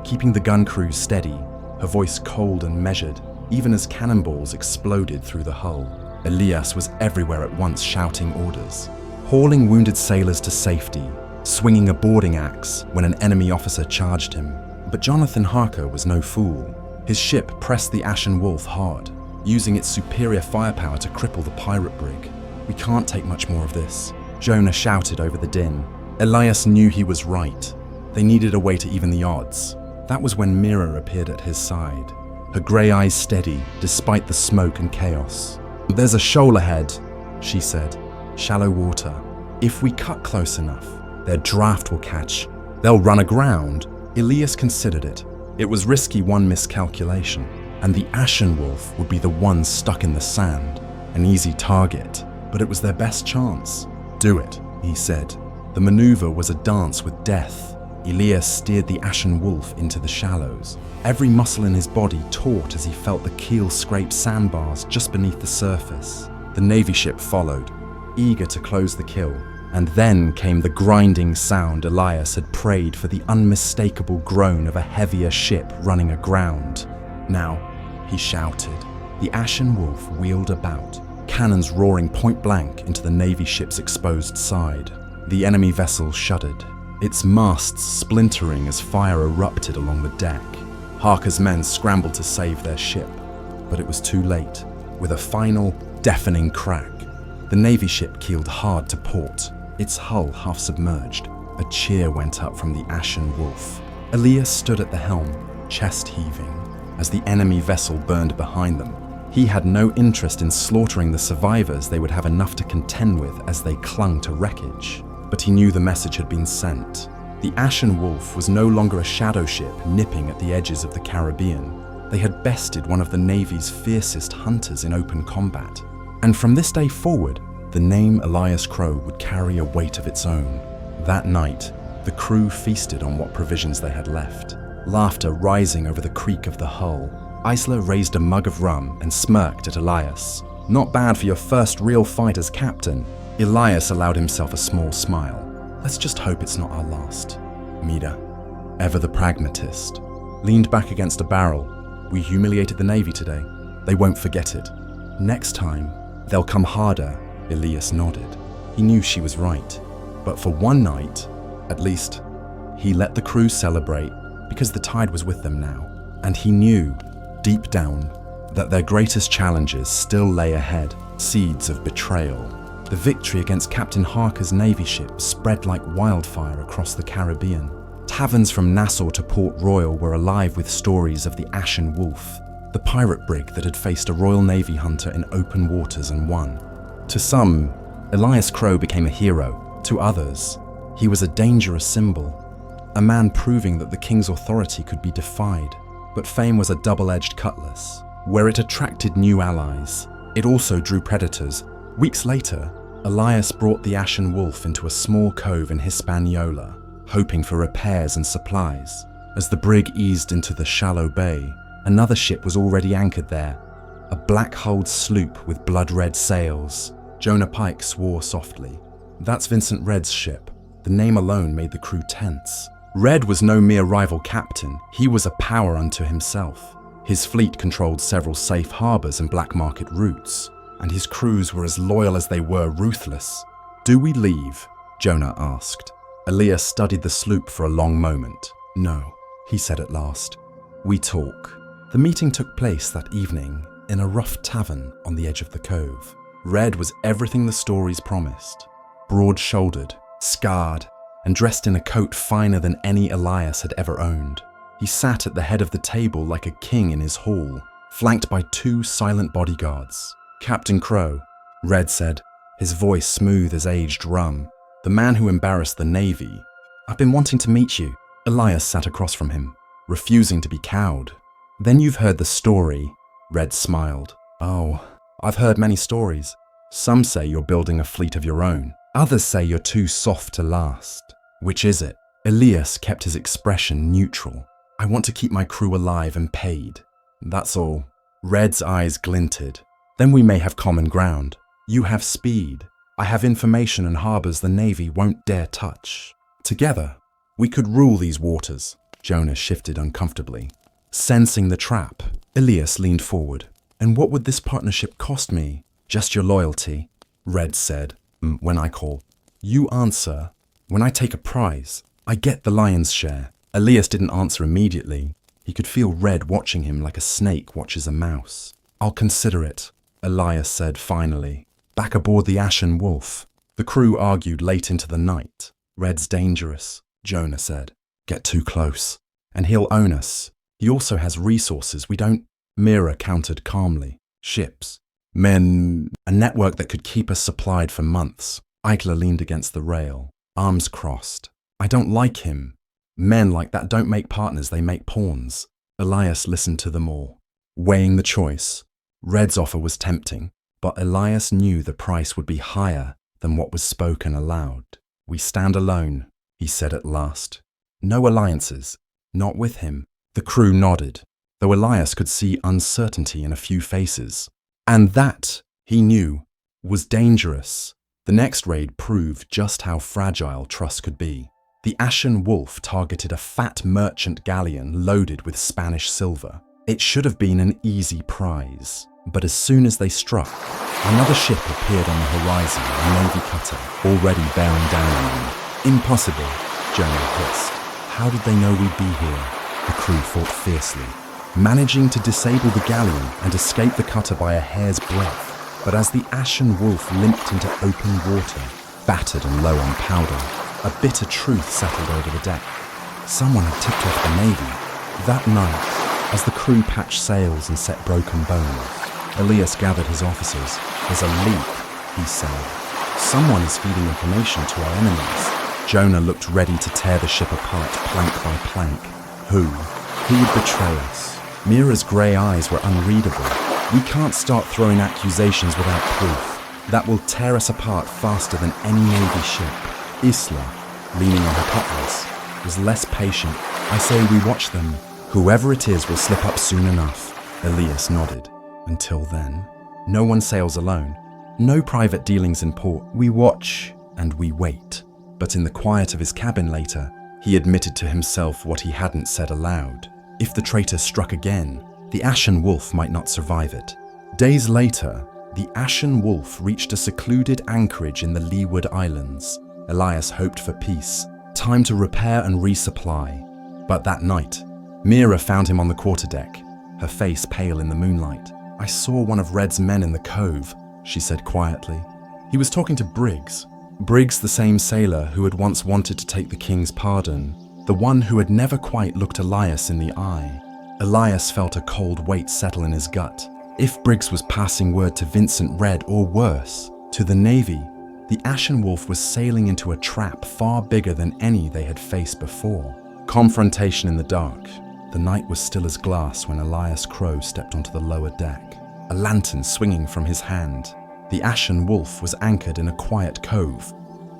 keeping the gun crews steady, her voice cold and measured, even as cannonballs exploded through the hull. Elias was everywhere at once, shouting orders, hauling wounded sailors to safety, swinging a boarding axe when an enemy officer charged him. But Jonathan Harker was no fool. His ship pressed the Ashen Wolf hard, using its superior firepower to cripple the pirate brig. "We can't take much more of this," Jonah shouted over the din. Elias knew he was right. They needed a way to even the odds. That was when Mira appeared at his side, her grey eyes steady despite the smoke and chaos. "There's a shoal ahead," she said. "Shallow water. If we cut close enough, their draft will catch. They'll run aground." Elias considered it. It was risky one miscalculation, and the Ashen Wolf would be the one stuck in the sand, an easy target, but it was their best chance. "Do it," he said. The maneuver was a dance with death. Elias steered the Ashen Wolf into the shallows. Every muscle in his body taut as he felt the keel scrape sandbars just beneath the surface. The Navy ship followed, eager to close the kill. And then came the grinding sound Elias had prayed for, the unmistakable groan of a heavier ship running aground. "Now," he shouted. The Ashen Wolf wheeled about, cannons roaring point blank into the Navy ship's exposed side. The enemy vessel shuddered, its masts splintering as fire erupted along the deck. Harker's men scrambled to save their ship, but it was too late. With a final, deafening crack, the Navy ship keeled hard to port, its hull half submerged. A cheer went up from the Ashen Wolf. Elias stood at the helm, chest heaving, as the enemy vessel burned behind them. He had no interest in slaughtering the survivors they would have enough to contend with as they clung to wreckage. But he knew the message had been sent. The Ashen Wolf was no longer a shadow ship nipping at the edges of the Caribbean. They had bested one of the Navy's fiercest hunters in open combat. And from this day forward, the name Elias Crowe would carry a weight of its own. That night, the crew feasted on what provisions they had left, laughter rising over the creak of the hull. Isla raised a mug of rum and smirked at Elias. "Not bad for your first real fight as captain." Elias allowed himself a small smile. "Let's just hope it's not our last." Mida, ever the pragmatist, leaned back against a barrel. "We humiliated the Navy today. They won't forget it. Next time, they'll come harder." Elias nodded. He knew she was right. But for one night, at least, he let the crew celebrate because the tide was with them now. And he knew, deep down, that their greatest challenges still lay ahead, seeds of betrayal. The victory against Captain Harker's Navy ship spread like wildfire across the Caribbean. Taverns from Nassau to Port Royal were alive with stories of the Ashen Wolf, the pirate brig that had faced a Royal Navy hunter in open waters and won. To some, Elias Crowe became a hero. To others, he was a dangerous symbol, a man proving that the king's authority could be defied. But fame was a double-edged cutlass. Where it attracted new allies, it also drew predators. Weeks later, Elias brought the Ashen Wolf into a small cove in Hispaniola, hoping for repairs and supplies. As the brig eased into the shallow bay, another ship was already anchored there, a black-hulled sloop with blood-red sails. Jonah Pike swore softly. "That's Vincent Red's ship." The name alone made the crew tense. Red was no mere rival captain, he was a power unto himself. His fleet controlled several safe harbours and black market routes, and his crews were as loyal as they were ruthless. "Do we leave?" Jonah asked. Elias studied the sloop for a long moment. "No," he said at last. "We talk." The meeting took place that evening in a rough tavern on the edge of the cove. Red was everything the stories promised. Broad-shouldered, scarred, and dressed in a coat finer than any Elias had ever owned. He sat at the head of the table like a king in his hall, flanked by two silent bodyguards. "Captain Crowe," Red said, his voice smooth as aged rum, "the man who embarrassed the Navy. I've been wanting to meet you." Elias sat across from him, refusing to be cowed. "Then you've heard the story," Red smiled. "Oh, I've heard many stories. Some say you're building a fleet of your own. Others say you're too soft to last. Which is it?" Elias kept his expression neutral. "I want to keep my crew alive and paid. That's all." Red's eyes glinted. "Then we may have common ground. You have speed. I have information and harbours the Navy won't dare touch. Together, we could rule these waters." Jonah shifted uncomfortably. Sensing the trap, Elias leaned forward. "And what would this partnership cost me?" "Just your loyalty," Red said. "When I call, you answer. When I take a prize, I get the lion's share." Elias didn't answer immediately. He could feel Red watching him like a snake watches a mouse. "I'll consider it," Elias said finally. Back aboard the Ashen Wolf, the crew argued late into the night. "Red's dangerous," Jonah said. "Get too close, and he'll own us. He also has resources we don't." Mira countered calmly. "Ships, men, a network that could keep us supplied for months." Eichler leaned against the rail, arms crossed. "I don't like him. Men like that don't make partners, they make pawns." Elias listened to them all, weighing the choice. Red's offer was tempting, but Elias knew the price would be higher than what was spoken aloud. "We stand alone," he said at last. "No alliances, not with him." The crew nodded, though Elias could see uncertainty in a few faces. And that, he knew, was dangerous. The next raid proved just how fragile trust could be. The Ashen Wolf targeted a fat merchant galleon loaded with Spanish silver. It should have been an easy prize, but as soon as they struck, another ship appeared on the horizon, a Navy cutter, already bearing down on them. "Impossible," Jonah hissed. "How did they know we'd be here?" The crew fought fiercely, managing to disable the galleon and escape the cutter by a hair's breadth. But as the Ashen Wolf limped into open water, battered and low on powder, a bitter truth settled over the deck. Someone had tipped off the Navy. That night, as the crew patched sails and set broken bones, Elias gathered his officers. "There's a leak," he said. "Someone is feeding information to our enemies." Jonah looked ready to tear the ship apart plank by plank. Who? Who would betray us? Mira's grey eyes were unreadable. "We can't start throwing accusations without proof. That will tear us apart faster than any Navy ship." Isla, leaning on her cutlass, was less patient. "I say we watch them. Whoever it is will slip up soon enough." Elias nodded. "Until then, no one sails alone. No private dealings in port. We watch and we wait." But in the quiet of his cabin later, he admitted to himself what he hadn't said aloud. If the traitor struck again, the Ashen Wolf might not survive it. Days later, the Ashen Wolf reached a secluded anchorage in the Leeward Islands. Elias hoped for peace, time to repair and resupply. But that night, Mira found him on the quarterdeck, her face pale in the moonlight. "I saw one of Red's men in the cove," she said quietly. "He was talking to Briggs. Briggs, the same sailor who had once wanted to take the king's pardon, the one who had never quite looked Elias in the eye." Elias felt a cold weight settle in his gut. If Briggs was passing word to Vincent Red, or worse, to the Navy, the Ashen Wolf was sailing into a trap far bigger than any they had faced before. Confrontation in the dark. The night was still as glass when Elias Crowe stepped onto the lower deck, a lantern swinging from his hand. The Ashen Wolf was anchored in a quiet cove,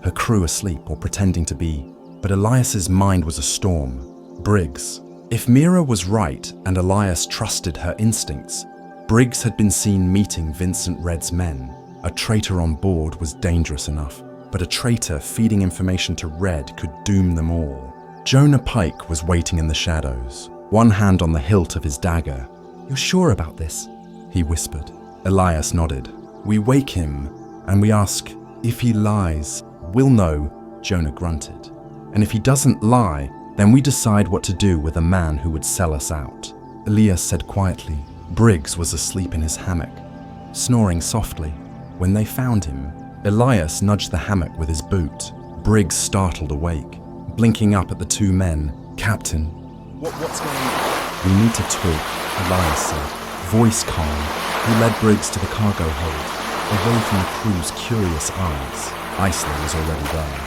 her crew asleep or pretending to be, but Elias's mind was a storm. Briggs. If Mira was right and Elias trusted her instincts, Briggs had been seen meeting Vincent Red's men. A traitor on board was dangerous enough, but a traitor feeding information to Red could doom them all. Jonah Pike was waiting in the shadows, one hand on the hilt of his dagger. "You're sure about this?" he whispered. Elias nodded. "We wake him, and we ask, if he lies, we'll know," Jonah grunted. "And if he doesn't lie, then we decide what to do with a man who would sell us out." Elias said quietly. Briggs was asleep in his hammock, snoring softly. When they found him, Elias nudged the hammock with his boot. Briggs startled awake, blinking up at the two men. "Captain, what's going on?" "We need to talk," Elias said, voice calm. He led Briggs to the cargo hold, away from the crew's curious eyes. Isla was already there,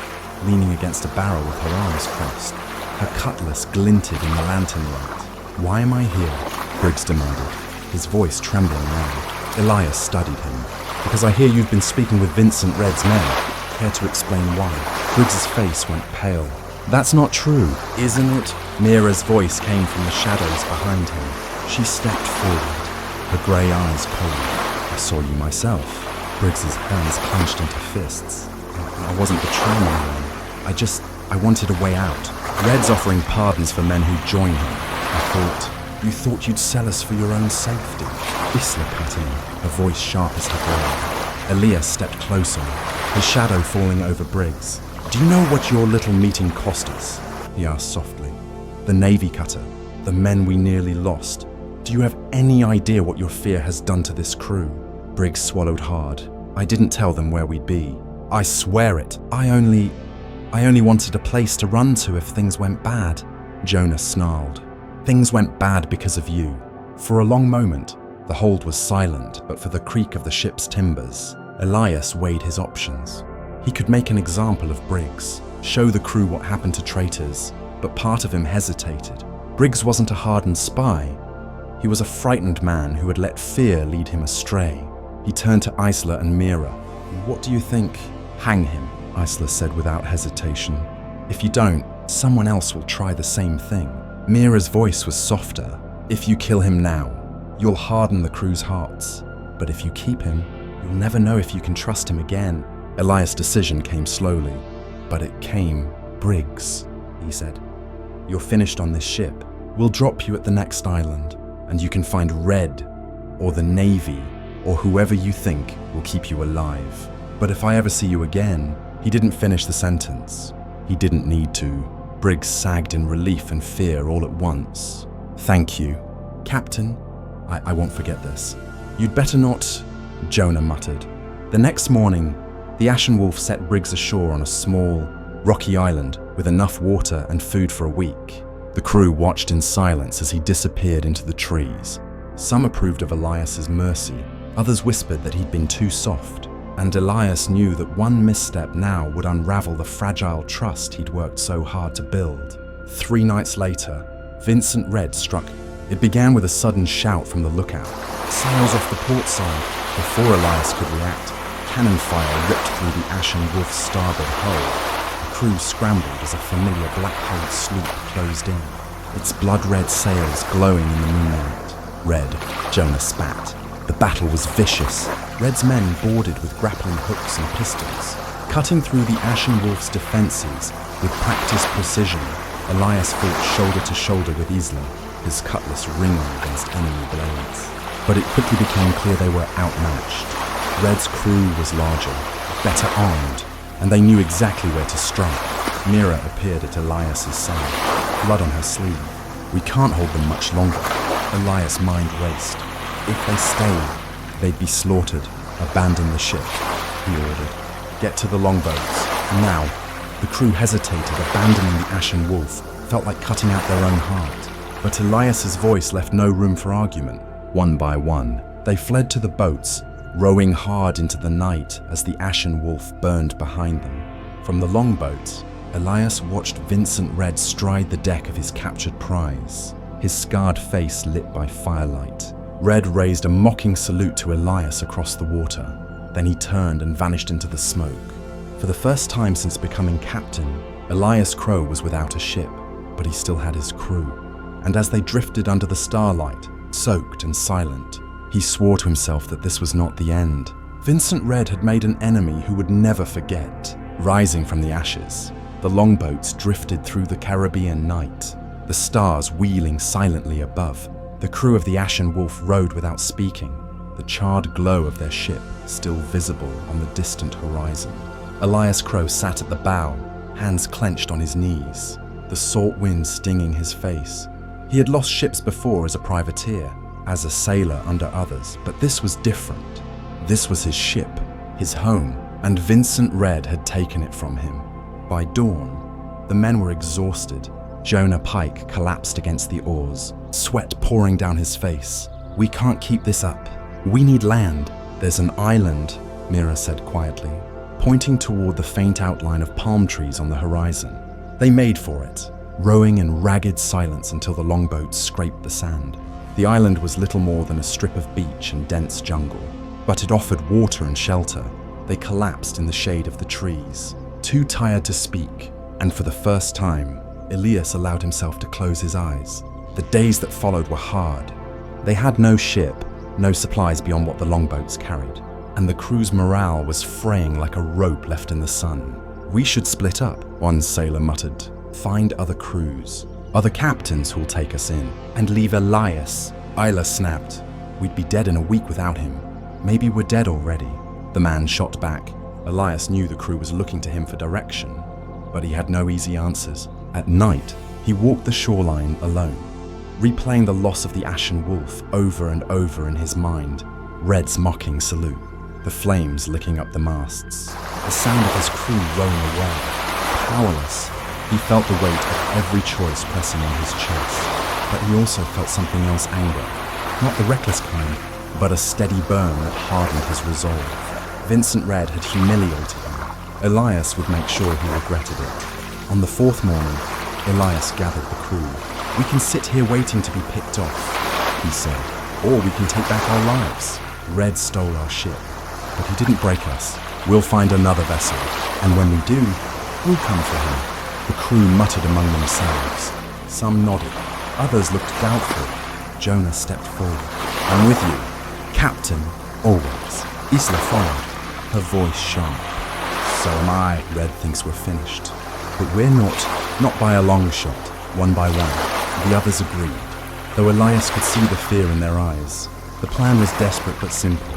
leaning against a barrel with her arms crossed. Her cutlass glinted in the lantern light. "Why am I here?" Briggs demanded, his voice trembling now. Elias studied him. "Because I hear you've been speaking with Vincent Red's men. Care to explain why?" Briggs's face went pale. "That's not true, isn't it?" Mira's voice came from the shadows behind him. She stepped forward, her grey eyes cold. "I saw you myself." Briggs's hands clenched into fists. "I wasn't betraying anyone. I wanted a way out. Red's offering pardons for men who join him. You thought you'd sell us for your own safety." Isla cut in, her voice sharp as her blade. Elias stepped closer, his shadow falling over Briggs. "Do you know what your little meeting cost us?" he asked softly. "The Navy cutter, the men we nearly lost. Do you have any idea what your fear has done to this crew?" Briggs swallowed hard. "I didn't tell them where we'd be. I swear it. I only wanted a place to run to if things went bad." Jonah snarled. "Things went bad because of you." For a long moment, the hold was silent but for the creak of the ship's timbers. Elias weighed his options. He could make an example of Briggs, show the crew what happened to traitors, but part of him hesitated. Briggs wasn't a hardened spy. He was a frightened man who had let fear lead him astray. He turned to Isla and Mira. "What do you think?" "Hang him," Isla said without hesitation. "If you don't, someone else will try the same thing." Mira's voice was softer. "If you kill him now, you'll harden the crew's hearts. But if you keep him, you'll never know if you can trust him again." Elias' decision came slowly, but it came. "Briggs," he said, "you're finished on this ship. We'll drop you at the next island, and you can find Red, or the Navy, or whoever you think will keep you alive. But if I ever see you again..." He didn't finish the sentence. He didn't need to. Briggs sagged in relief and fear all at once. "Thank you, Captain. I won't forget this." "You'd better not," Jonah muttered. The next morning, the Ashen Wolf set Briggs ashore on a small, rocky island with enough water and food for a week. The crew watched in silence as he disappeared into the trees. Some approved of Elias's mercy, others whispered that he'd been too soft, and Elias knew that one misstep now would unravel the fragile trust he'd worked so hard to build. 3 nights later, Vincent Red struck. It began with a sudden shout from the lookout. Sails off the port side. Before Elias could react, cannon fire ripped through the Ashen Wolf's starboard hull. The crew scrambled as a familiar black-hulled sloop closed in, its blood-red sails glowing in the moonlight. Red, Jonah spat. The battle was vicious. Red's men boarded with grappling hooks and pistols. Cutting through the Ashen Wolf's defenses with practiced precision, Elias fought shoulder to shoulder with Isla, his cutlass ringing against enemy blades. But it quickly became clear they were outmatched. Red's crew was larger, better armed, and they knew exactly where to strike. Mira appeared at Elias's side, blood on her sleeve. We can't hold them much longer. Elias' mind raced. If they stayed, they'd be slaughtered. Abandon the ship, he ordered. Get to the longboats, now. The crew hesitated. Abandoning the Ashen Wolf felt like cutting out their own heart. But Elias's voice left no room for argument. One by one, they fled to the boats, rowing hard into the night as the Ashen Wolf burned behind them. From the longboats, Elias watched Vincent Red stride the deck of his captured prize, his scarred face lit by firelight. Red raised a mocking salute to Elias across the water. Then he turned and vanished into the smoke. For the first time since becoming captain, Elias Crowe was without a ship, but he still had his crew. And as they drifted under the starlight, soaked and silent, he swore to himself that this was not the end. Vincent Red had made an enemy who would never forget. Rising from the ashes, the longboats drifted through the Caribbean night, the stars wheeling silently above. The crew of the Ashen Wolf rowed without speaking, the charred glow of their ship still visible on the distant horizon. Elias Crowe sat at the bow, hands clenched on his knees, the salt wind stinging his face. He had lost ships before as a privateer, as a sailor under others, but this was different. This was his ship, his home, and Vincent Red had taken it from him. By dawn, the men were exhausted. Jonah Pike collapsed against the oars, sweat pouring down his face. We can't keep this up. We need land. There's an island, Mira said quietly, pointing toward the faint outline of palm trees on the horizon. They made for it, rowing in ragged silence until the longboats scraped the sand. The island was little more than a strip of beach and dense jungle, but it offered water and shelter. They collapsed in the shade of the trees, too tired to speak, and for the first time, Elias allowed himself to close his eyes. The days that followed were hard. They had no ship, no supplies beyond what the longboats carried, and the crew's morale was fraying like a rope left in the sun. We should split up, one sailor muttered. Find other crews, other captains who'll take us in, and leave Elias. Isla snapped. We'd be dead in a week without him. Maybe we're dead already. The man shot back. Elias knew the crew was looking to him for direction, but he had no easy answers. At night, he walked the shoreline alone, replaying the loss of the Ashen Wolf over and over in his mind. Red's mocking salute, the flames licking up the masts, the sound of his crew rowing away. Powerless, he felt the weight of every choice pressing on his chest, but he also felt something else: anger. Not the reckless kind, but a steady burn that hardened his resolve. Vincent Red had humiliated him. Elias would make sure he regretted it. On the 4th morning, Elias gathered the crew. We can sit here waiting to be picked off, he said, or we can take back our lives. Red stole our ship, but he didn't break us. We'll find another vessel, and when we do, we'll come for him. The crew muttered among themselves. Some nodded, others looked doubtful. Jonah stepped forward. I'm with you, Captain, always. Isla followed, her voice sharp. So am I. Red thinks we're finished. But we're not by a long shot. One by one, the others agreed, though Elias could see the fear in their eyes. The plan was desperate but simple.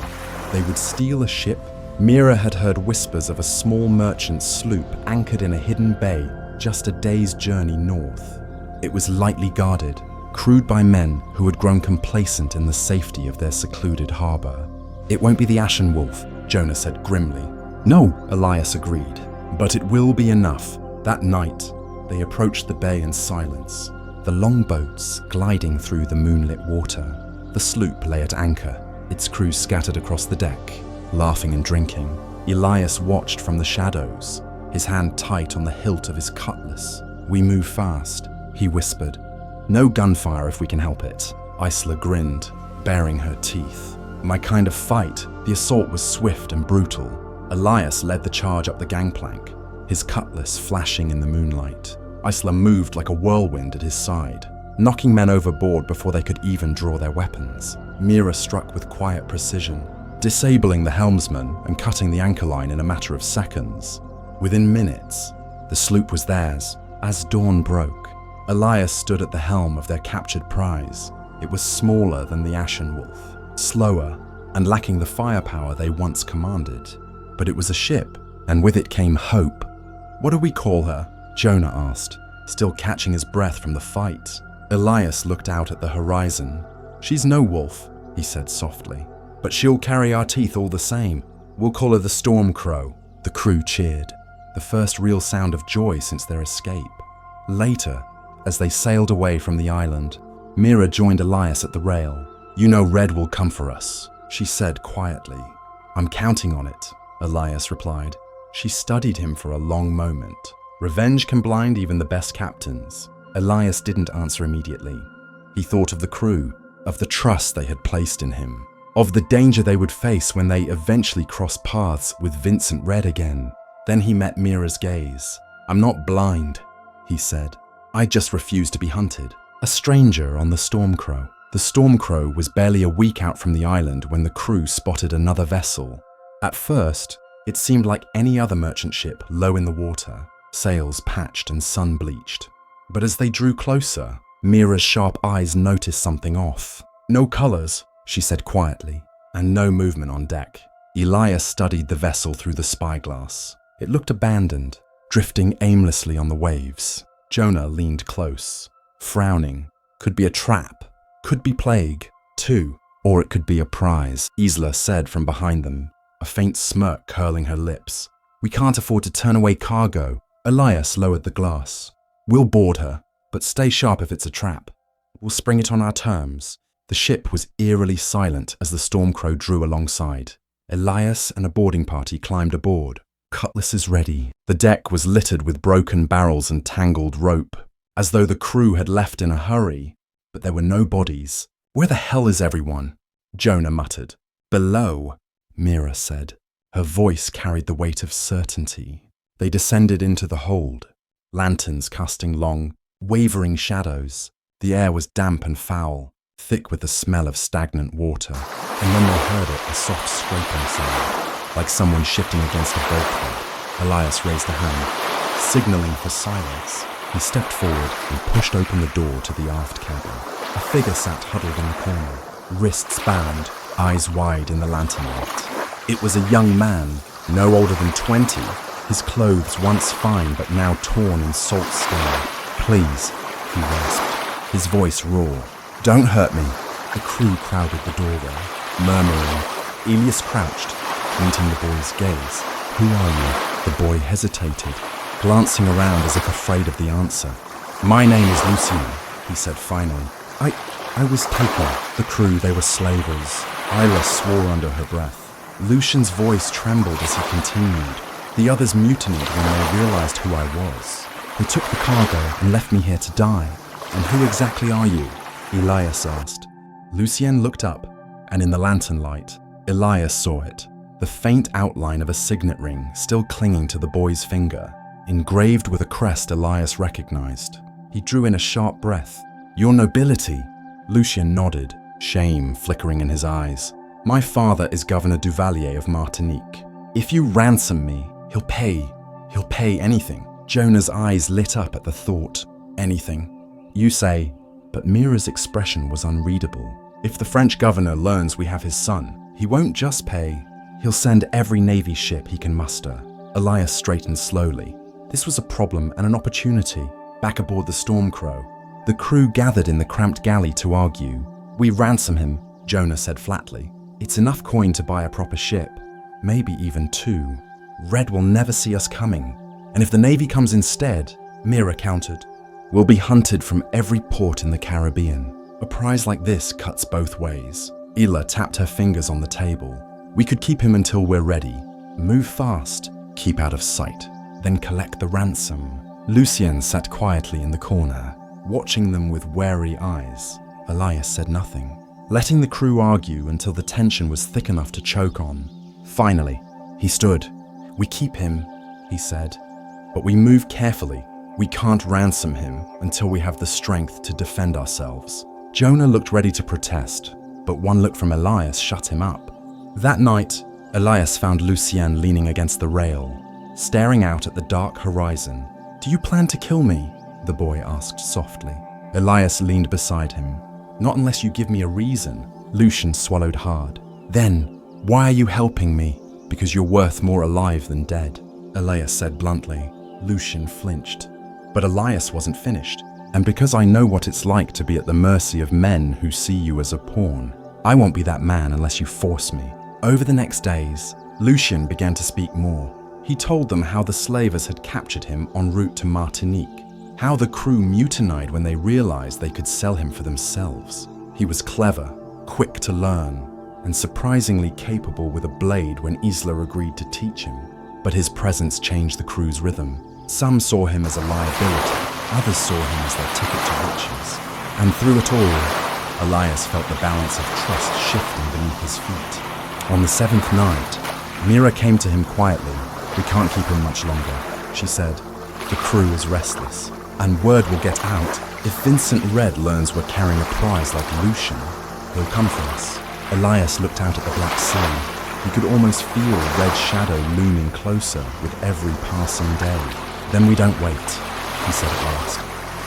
They would steal a ship. Mira had heard whispers of a small merchant sloop anchored in a hidden bay just a day's journey north. It was lightly guarded, crewed by men who had grown complacent in the safety of their secluded harbor. It won't be the Ashen Wolf, Jonah said grimly. No, Elias agreed, but it will be enough. That night, they approached the bay in silence. the longboats gliding through the moonlit water. The sloop lay at anchor, its crew scattered across the deck, laughing and drinking. Elias watched from the shadows, his hand tight on the hilt of his cutlass. "We move fast," he whispered. "No gunfire if we can help it." Isla grinned, baring her teeth. "My kind of fight." The assault was swift and brutal. Elias led the charge up the gangplank, his cutlass flashing in the moonlight. Isla moved like a whirlwind at his side, knocking men overboard before they could even draw their weapons. Mira struck with quiet precision, disabling the helmsman and cutting the anchor line in a matter of seconds. Within minutes, the sloop was theirs. As dawn broke, Elias stood at the helm of their captured prize. It was smaller than the Ashen Wolf, slower, and lacking the firepower they once commanded. But it was a ship, and with it came hope. "What do we call her?" Jonah asked, still catching his breath from the fight. Elias looked out at the horizon. "She's no wolf," he said softly, "but she'll carry our teeth all the same. We'll call her the Stormcrow." The crew cheered, the first real sound of joy since their escape. Later, as they sailed away from the island, Mira joined Elias at the rail. "You know Red will come for us," she said quietly. "I'm counting on it," Elias replied. She studied him for a long moment. Revenge can blind even the best captains. Elias didn't answer immediately. He thought of the crew, of the trust they had placed in him, of the danger they would face when they eventually crossed paths with Vincent Red again. Then he met Mira's gaze. "I'm not blind," he said. "I just refuse to be hunted." A stranger on the Stormcrow. The Stormcrow was barely a week out from the island when the crew spotted another vessel. At first, it seemed like any other merchant ship low in the water, sails patched and sun-bleached. But as they drew closer, Mira's sharp eyes noticed something off. "No colors," she said quietly, "and no movement on deck." Elias studied the vessel through the spyglass. It looked abandoned, drifting aimlessly on the waves. Jonah leaned close, frowning. "Could be a trap, could be plague, too, or it could be a prize," Isla said from behind them, a faint smirk curling her lips. "We can't afford to turn away cargo." Elias lowered the glass. "We'll board her, but stay sharp if it's a trap. We'll spring it on our terms." The ship was eerily silent as the Stormcrow drew alongside. Elias and a boarding party climbed aboard, cutlasses ready. The deck was littered with broken barrels and tangled rope, as though the crew had left in a hurry, but there were no bodies. "Where the hell is everyone?" Jonah muttered. "Below," Mira said. Her voice carried the weight of certainty. They descended into the hold, lanterns casting long, wavering shadows. The air was damp and foul, thick with the smell of stagnant water. And then they heard it, a soft scraping sound, like someone shifting against a bulkhead. Elias raised a hand, signaling for silence. He stepped forward and pushed open the door to the aft cabin. A figure sat huddled in the corner, wrists bound, eyes wide in the lantern light. It was a young man, no older than 20, his clothes once fine but now torn in salt stain. "Please," he rasped, his voice raw. "Don't hurt me." The crew crowded the doorway, murmuring. Elias crouched, meeting the boy's gaze. "Who are you?" The boy hesitated, glancing around as if afraid of the answer. "My name is Lucien," he said finally. I was taken." The crew, they were slavers. Isla swore under her breath. Lucian's voice trembled as he continued. "The others mutinied when they realized who I was. They took the cargo and left me here to die." "And who exactly are you?" Elias asked. Lucien looked up, and in the lantern light, Elias saw it, the faint outline of a signet ring still clinging to the boy's finger, engraved with a crest Elias recognized. He drew in a sharp breath. "Your nobility." Lucien nodded, shame flickering in his eyes. "My father is Governor Duvalier of Martinique. If you ransom me, he'll pay anything." Jonah's eyes lit up at the thought. "Anything, you say," but Mira's expression was unreadable. "If the French governor learns we have his son, he won't just pay, he'll send every navy ship he can muster." Elias straightened slowly. This was a problem and an opportunity. Back aboard the Stormcrow, the crew gathered in the cramped galley to argue. "We ransom him," Jonah said flatly. "It's enough coin to buy a proper ship, maybe even 2. Red will never see us coming. And if the Navy comes instead," Mira countered, We'll be hunted from every port in the Caribbean. A prize like this cuts both ways. Ila tapped her fingers on the table. We could keep him until we're ready. Move fast, keep out of sight, then collect the ransom. Lucien sat quietly in the corner, watching them with wary eyes. Elias said nothing, letting the crew argue until the tension was thick enough to choke on. Finally, he stood. We keep him, he said, but we move carefully. We can't ransom him until we have the strength to defend ourselves. Jonah looked ready to protest, but one look from Elias shut him up. That night, Elias found Lucien leaning against the rail, staring out at the dark horizon. "Do you plan to kill me?" the boy asked softly. Elias leaned beside him. "Not unless you give me a reason." Lucien swallowed hard. "Then, why are you helping me?" "Because you're worth more alive than dead," Elias said bluntly. Lucien flinched. But Elias wasn't finished. "And because I know what it's like to be at the mercy of men who see you as a pawn. I won't be that man unless you force me." Over the next days, Lucien began to speak more. He told them how the slavers had captured him en route to Martinique, how the crew mutinied when they realized they could sell him for themselves. He was clever, quick to learn, and surprisingly capable with a blade when Isla agreed to teach him. But his presence changed the crew's rhythm. Some saw him as a liability, others saw him as their ticket to riches. And through it all, Elias felt the balance of trust shifting beneath his feet. On the 7th night, Mira came to him quietly. "We can't keep him much longer," she said. "The crew is restless, and word will get out. If Vincent Red learns we're carrying a prize like Lucien, he'll come for us." Elias looked out at the Black Sea. He could almost feel Red's shadow looming closer with every passing day. "Then we don't wait," he said at last.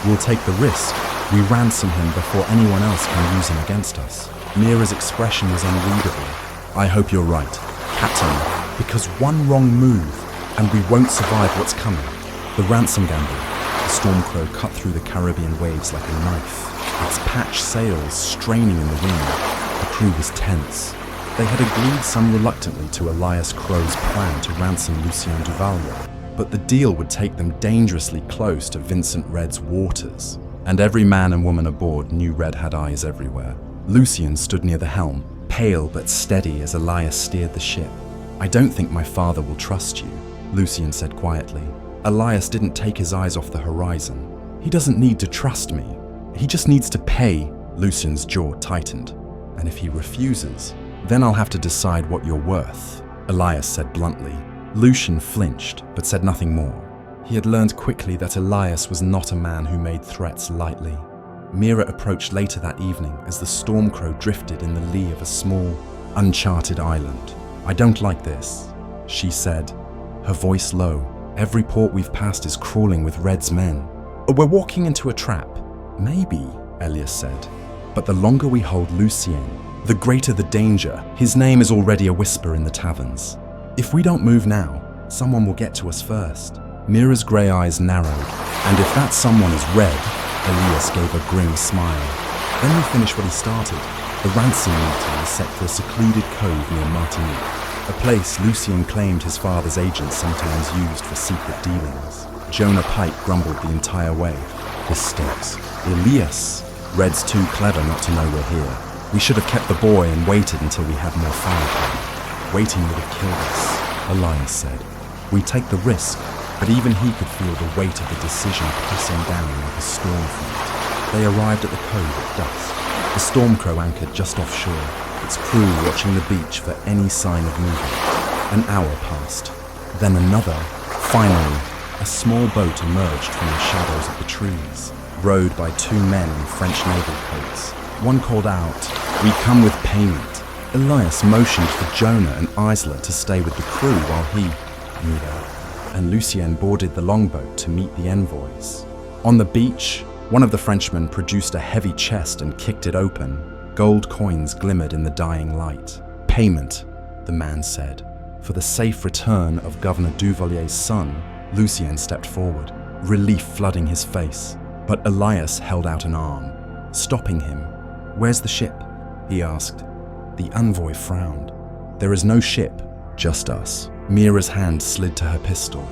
"We'll take the risk. We ransom him before anyone else can use him against us." Mira's expression was unreadable. "I hope you're right, Captain, because one wrong move, and we won't survive what's coming." The ransom gamble. The Stormcrow cut through the Caribbean waves like a knife, its patched sails straining in the wind. The crew was tense. They had agreed some reluctantly to Elias Crowe's plan to ransom Lucien Duvalier, but the deal would take them dangerously close to Vincent Red's waters, and every man and woman aboard knew Red had eyes everywhere. Lucien stood near the helm, pale but steady as Elias steered the ship. "I don't think my father will trust you," Lucien said quietly. Elias didn't take his eyes off the horizon. "He doesn't need to trust me. He just needs to pay." Lucien's jaw tightened. "And if he refuses, then I'll have to decide what you're worth," Elias said bluntly. Lucien flinched, but said nothing more. He had learned quickly that Elias was not a man who made threats lightly. Mira approached later that evening as the Stormcrow drifted in the lee of a small, uncharted island. "I don't like this," she said, her voice low. "Every port we've passed is crawling with Red's men. We're walking into a trap." "Maybe," Elias said. "But the longer we hold Lucien, the greater the danger. His name is already a whisper in the taverns. If we don't move now, someone will get to us first." Mira's grey eyes narrowed. "And if that someone is Red," Elias gave a grim smile. "Then we finish what he started. The ransom meeting is set for a secluded cove near Martinique, a place Lucien claimed his father's agents sometimes used for secret dealings." Jonah Pike grumbled the entire way. "This stinks. Elias, Red's too clever not to know we're here. We should have kept the boy and waited until we had more firepower. Waiting would have killed us," Elias said. "We take the risk," but even he could feel the weight of the decision pressing down like a storm front. They arrived at the cove at dusk. The Stormcrow anchored just offshore, its crew watching the beach for any sign of movement. An hour passed, then another. Finally, a small boat emerged from the shadows of the trees, rowed by two men in French naval coats. One called out, "We come with payment." Elias motioned for Jonah and Isla to stay with the crew while he, Mira, and Lucien boarded the longboat to meet the envoys. On the beach, one of the Frenchmen produced a heavy chest and kicked it open. Gold coins glimmered in the dying light. "Payment," the man said, "for the safe return of Governor Duvalier's son." Lucien stepped forward, relief flooding his face, but Elias held out an arm, stopping him. "Where's the ship?" he asked. The envoy frowned. "There is no ship, just us." Mira's hand slid to her pistol.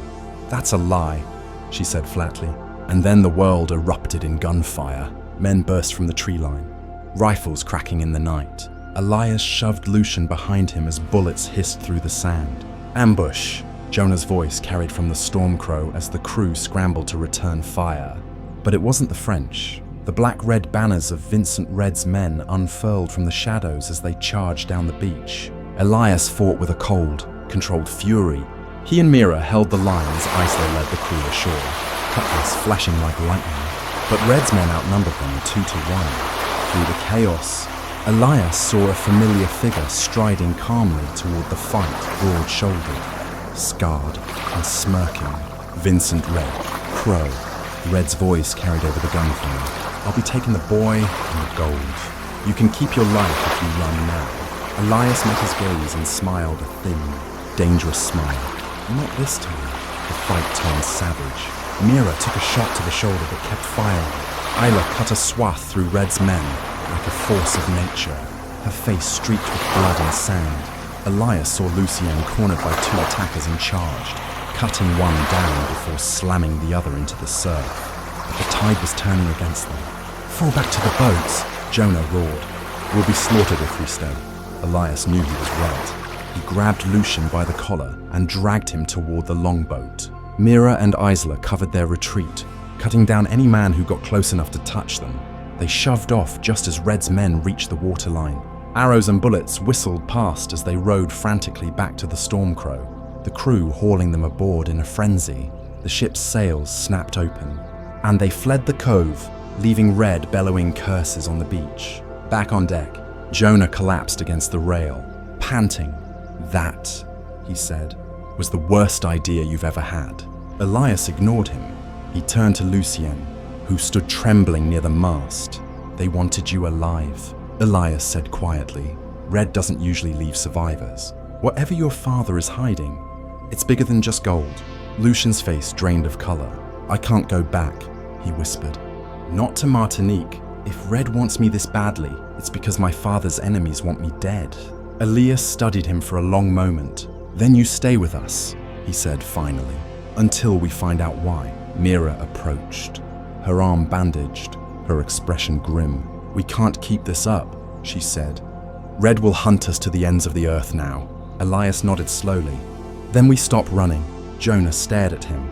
"That's a lie," she said flatly. And then the world erupted in gunfire. Men burst from the tree line, rifles cracking in the night. Elias shoved Lucian behind him as bullets hissed through the sand. Ambush! Jonah's voice carried from the Stormcrow as the crew scrambled to return fire. But it wasn't the French. The black-red banners of Vincent Red's men unfurled from the shadows as they charged down the beach. Elias fought with a cold, controlled fury. He and Mira held the line as Isla led the crew ashore, cutlass flashing like lightning. But Red's men outnumbered them 2-1. Through the chaos, Elias saw a familiar figure striding calmly toward the fight, broad-shouldered, scarred and smirking. Vincent Red, Crowe. Red's voice carried over the gunfire. I'll be taking the boy and the gold. You can keep your life if you run now. Elias met his gaze and smiled a thin, dangerous smile. Not this time. The fight turned savage. Mira took a shot to the shoulder but kept firing. Isla cut a swath through Red's men like a force of nature, her face streaked with blood and sand. Elias saw Lucien cornered by 2 attackers and charged, cutting one down before slamming the other into the surf. But the tide was turning against them. Fall back to the boats, Jonah roared. We'll be slaughtered if we stay. Elias knew he was right. He grabbed Lucian by the collar and dragged him toward the longboat. Mira and Isla covered their retreat, cutting down any man who got close enough to touch them. They shoved off just as Red's men reached the waterline. Arrows and bullets whistled past as they rowed frantically back to the Stormcrow, the crew hauling them aboard in a frenzy. The ship's sails snapped open, and they fled the cove, leaving Red bellowing curses on the beach. Back on deck, Jonah collapsed against the rail, panting. That, he said, was the worst idea you've ever had. Elias ignored him. He turned to Lucien, who stood trembling near the mast. They wanted you alive, Elias said quietly. Red doesn't usually leave survivors. Whatever your father is hiding, it's bigger than just gold. Lucian's face drained of color. I can't go back, he whispered. Not to Martinique. If Red wants me this badly, it's because my father's enemies want me dead. Elias studied him for a long moment. Then you stay with us, he said finally, until we find out why. Mira approached, her arm bandaged, her expression grim. We can't keep this up, she said. Red will hunt us to the ends of the earth now. Elias nodded slowly. Then we stopped running. Jonah stared at him.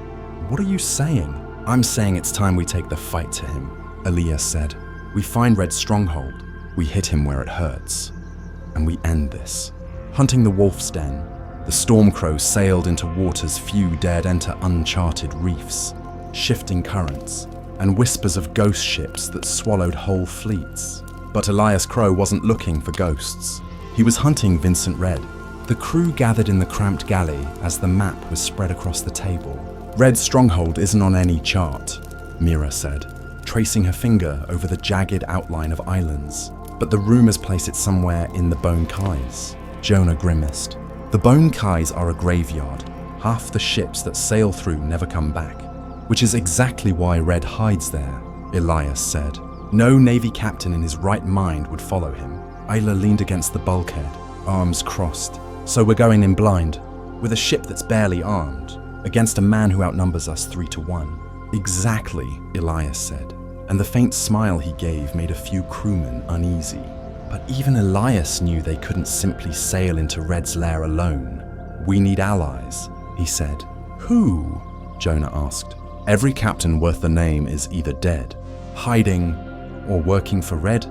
What are you saying? I'm saying it's time we take the fight to him, Elias said. We find Red's stronghold. We hit him where it hurts. And we end this. Hunting the wolf's den, the Stormcrow sailed into waters few dared enter, uncharted reefs, shifting currents, and whispers of ghost ships that swallowed whole fleets. But Elias Crowe wasn't looking for ghosts. He was hunting Vincent Red. The crew gathered in the cramped galley as the map was spread across the table. Red's stronghold isn't on any chart, Mira said, tracing her finger over the jagged outline of islands. But the rumors place it somewhere in the Bone Kais. Jonah grimaced. The Bone Kais are a graveyard. Half the ships that sail through never come back, which is exactly why Red hides there, Elias said. No Navy captain in his right mind would follow him. Isla leaned against the bulkhead, arms crossed. So we're going in blind, with a ship that's barely armed, against a man who outnumbers us 3-1. Exactly, Elias said, and the faint smile he gave made a few crewmen uneasy. But even Elias knew they couldn't simply sail into Red's lair alone. We need allies, he said. Who? Jonah asked. Every captain worth the name is either dead, hiding, or working for Red.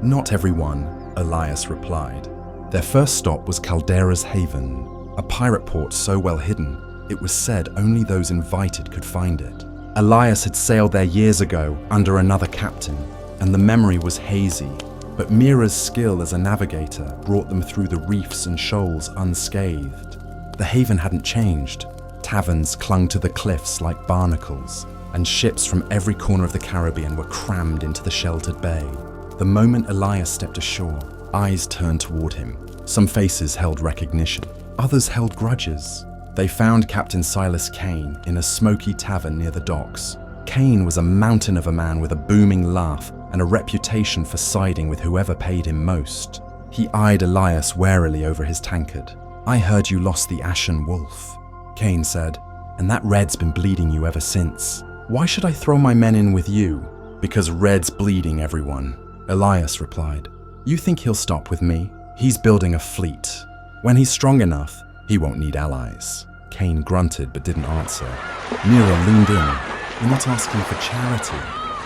Not everyone, Elias replied. Their first stop was Caldera's Haven, a pirate port so well hidden, it was said only those invited could find it. Elias had sailed there years ago under another captain, and the memory was hazy, but Mira's skill as a navigator brought them through the reefs and shoals unscathed. The haven hadn't changed. Taverns clung to the cliffs like barnacles, and ships from every corner of the Caribbean were crammed into the sheltered bay. The moment Elias stepped ashore, eyes turned toward him. Some faces held recognition, others held grudges. They found Captain Silas Kane in a smoky tavern near the docks. Kane was a mountain of a man with a booming laugh and a reputation for siding with whoever paid him most. He eyed Elias warily over his tankard. I heard you lost the Ashen Wolf, Kane said, and that Red's been bleeding you ever since. "Why should I throw my men in with you?" "Because Red's bleeding everyone," Elias replied. "You think he'll stop with me? He's building a fleet. When he's strong enough, he won't need allies." Cain grunted but didn't answer. Mira leaned in. "We're not asking for charity.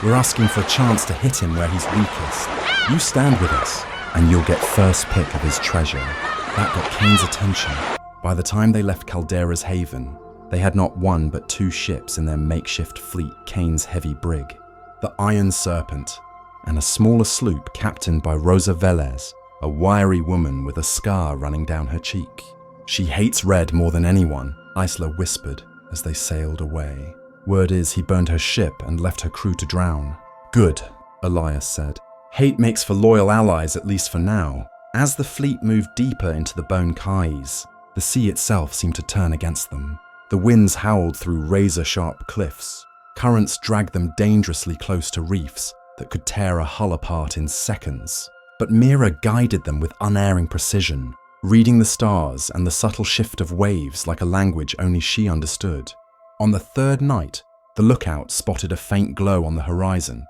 We're asking for a chance to hit him where he's weakest. You stand with us, and you'll get first pick of his treasure." That got Cain's attention. By the time they left Caldera's haven, they had not one but 2 ships in their makeshift fleet, Cain's heavy brig, the Iron Serpent, and a smaller sloop captained by Rosa Velez, a wiry woman with a scar running down her cheek. "She hates Red more than anyone," Isla whispered as they sailed away. "Word is he burned her ship and left her crew to drown." "Good," Elias said. "Hate makes for loyal allies, at least for now." As the fleet moved deeper into the Bone Kais, the sea itself seemed to turn against them. The winds howled through razor-sharp cliffs. Currents dragged them dangerously close to reefs that could tear a hull apart in seconds. But Mira guided them with unerring precision, reading the stars and the subtle shift of waves like a language only she understood. On the 3rd night, the lookout spotted a faint glow on the horizon,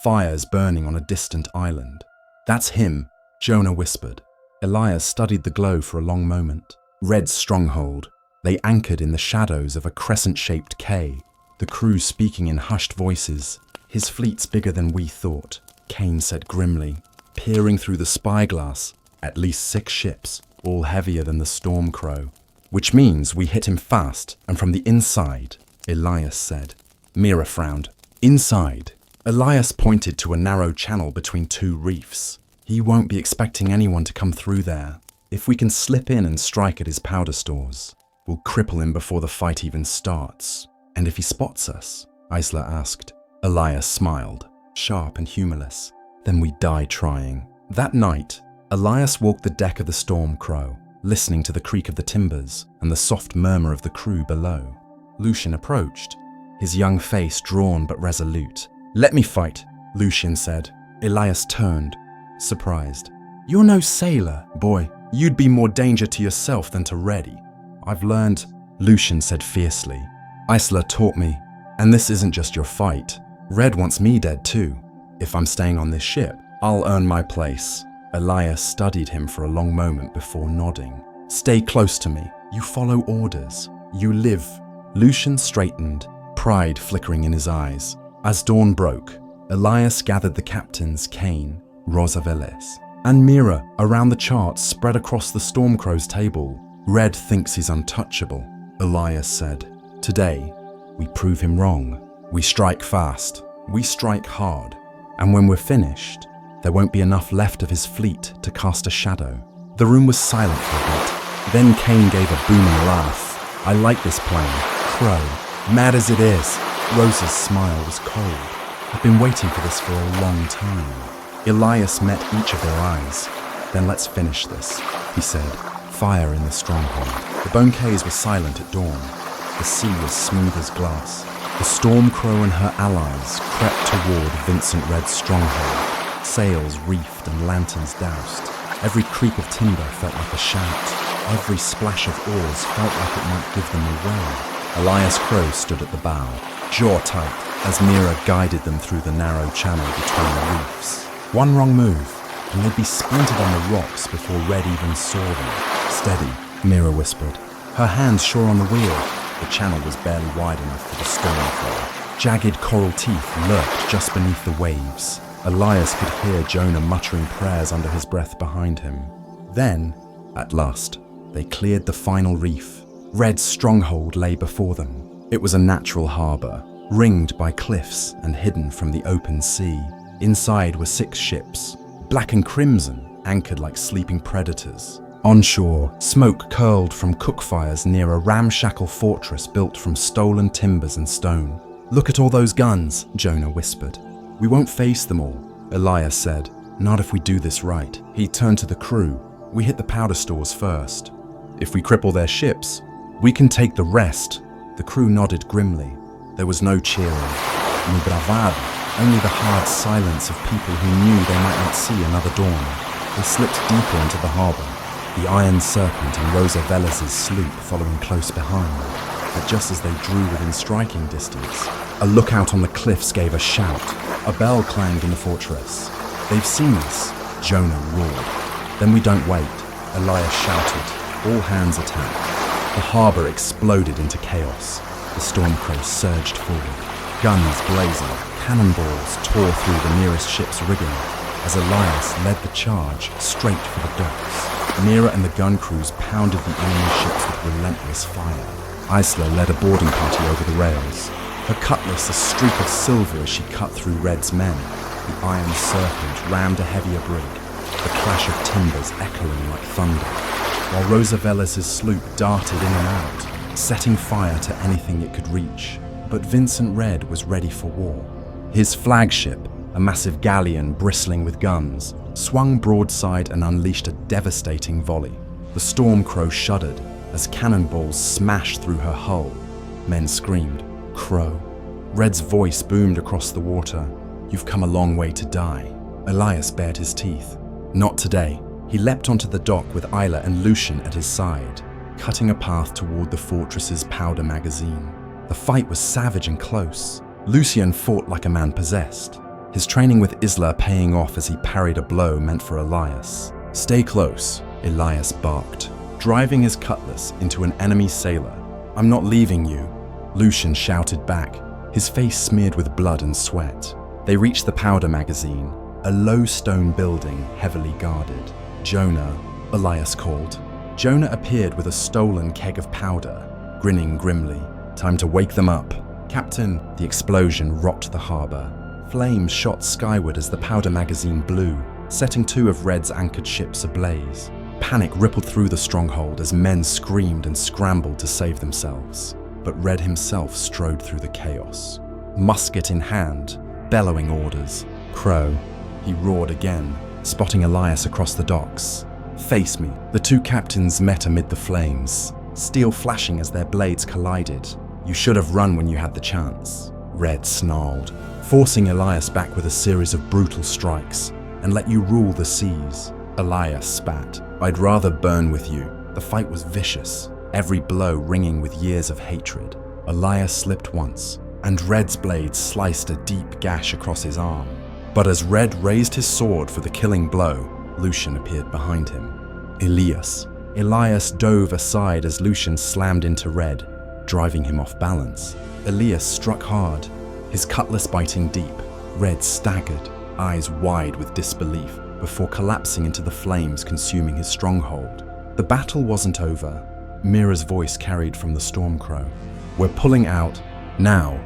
fires burning on a distant island. "That's him," Jonah whispered. Elias studied the glow for a long moment. Red's stronghold. They anchored in the shadows of a crescent-shaped K, the crew speaking in hushed voices. "His fleet's bigger than we thought," Cain said grimly, peering through the spyglass. "At least 6 ships, all heavier than the Stormcrow. Which means we hit him fast and from the inside," Elias said. Mira frowned. "Inside?" Elias pointed to a narrow channel between 2 reefs. "He won't be expecting anyone to come through there. If we can slip in and strike at his powder stores, we'll cripple him before the fight even starts." "And if he spots us?" Isla asked. Elias smiled, sharp and humorless. "Then we die trying." That night, Elias walked the deck of the Stormcrow, listening to the creak of the timbers and the soft murmur of the crew below. Lucian approached, his young face drawn but resolute. "Let me fight," Lucian said. Elias turned, surprised. "You're no sailor, boy. You'd be more danger to yourself than to Reddy." "I've learned," Lucian said fiercely. "Isla taught me, and this isn't just your fight. Red wants me dead too. If I'm staying on this ship, I'll earn my place." Elias studied him for a long moment before nodding. "Stay close to me. You follow orders. You live." Lucian straightened, pride flickering in his eyes. As dawn broke, Elias gathered the captains Cain, Rosa Velez, and Mira around the charts spread across the Stormcrow's table. "Red thinks he's untouchable," Elias said. "Today, we prove him wrong. We strike fast. We strike hard. And when we're finished, there won't be enough left of his fleet to cast a shadow." The room was silent for a bit. Then Cain gave a booming laugh. "I like this plan, Crow. Mad as it is." Rosa's smile was cold. "I've been waiting for this for a long time." Elias met each of their eyes. "Then let's finish this," he said. Fire in the stronghold. The Bone Cays were silent at dawn. The sea was smooth as glass. The Stormcrow and her allies crept toward Vincent Red's stronghold. Sails reefed and lanterns doused. Every creak of timber felt like a shout. Every splash of oars felt like it might give them away. Elias Crowe stood at the bow, jaw tight, as Mira guided them through the narrow channel between the reefs. One wrong move, and they'd be splintered on the rocks before Red even saw them. "Steady," Mira whispered, her hands sure on the wheel. The channel was barely wide enough for the Stormcrow. Jagged coral teeth lurked just beneath the waves. Elias could hear Jonah muttering prayers under his breath behind him. Then, at last, they cleared the final reef. Red's stronghold lay before them. It was a natural harbour, ringed by cliffs and hidden from the open sea. Inside were 6 ships, black and crimson, anchored like sleeping predators. Onshore, smoke curled from cook fires near a ramshackle fortress built from stolen timbers and stone. "Look at all those guns," Jonah whispered. "We won't face them all," Elias said. "Not if we do this right." He turned to the crew. "We hit the powder stores first. If we cripple their ships, we can take the rest." The crew nodded grimly. There was no cheering, no bravado, only the hard silence of people who knew they might not see another dawn. They slipped deeper into the harbour, the Iron Serpent and Rosa Velez's sloop following close behind. but just as they drew within striking distance, a lookout on the cliffs gave a shout. A bell clanged in the fortress. "They've seen us," Jonah roared. "Then we don't wait," Elias shouted. All hands attacked. The harbour exploded into chaos. The Stormcrow surged forward. Guns blazing, cannonballs tore through the nearest ship's rigging as Elias led the charge straight for the docks. Mira and the gun crews pounded the enemy ships with relentless fire. Isla led a boarding party over the rails, her cutlass a streak of silver as she cut through Red's men. The iron serpent rammed a heavier brig, the clash of timbers echoing like thunder, while Rosavella's sloop darted in and out, setting fire to anything it could reach. But Vincent Red was ready for war. His flagship, a massive galleon bristling with guns, swung broadside and unleashed a devastating volley. The Stormcrow shuddered as cannonballs smashed through her hull. Men screamed, "Crow." Red's voice boomed across the water. "You've come a long way to die." Elias bared his teeth. Not today. He leapt onto the dock with Isla and Lucian at his side, cutting a path toward the fortress's powder magazine. The fight was savage and close. Lucian fought like a man possessed, his training with Isla paying off as he parried a blow meant for Elias. "Stay close," Elias barked, driving his cutlass into an enemy sailor. "I'm not leaving you," Lucian shouted back, his face smeared with blood and sweat. They reached the powder magazine, a low stone building heavily guarded. "Jonah," Elias called. Jonah appeared with a stolen keg of powder, grinning grimly. "Time to wake them up." "Captain," the explosion rocked the harbour. Flames shot skyward as the powder magazine blew, setting two of Red's anchored ships ablaze. Panic rippled through the stronghold as men screamed and scrambled to save themselves. But Red himself strode through the chaos, musket in hand, bellowing orders. "Crow," he roared again, spotting Elias across the docks. "Face me." The two captains met amid the flames, steel flashing as their blades collided. "You should have run when you had the chance," Red snarled, forcing Elias back with a series of brutal strikes. "And let you rule the seas." Elias spat. "I'd rather burn with you." The fight was vicious, every blow ringing with years of hatred. Elias slipped once, and Red's blade sliced a deep gash across his arm. But as Red raised his sword for the killing blow, Lucian appeared behind him. Elias dove aside as Lucian slammed into Red, driving him off balance. Elias struck hard, his cutlass biting deep. Red staggered, eyes wide with disbelief, before collapsing into the flames consuming his stronghold. The battle wasn't over. Mira's voice carried from the Stormcrow. "We're pulling out, now."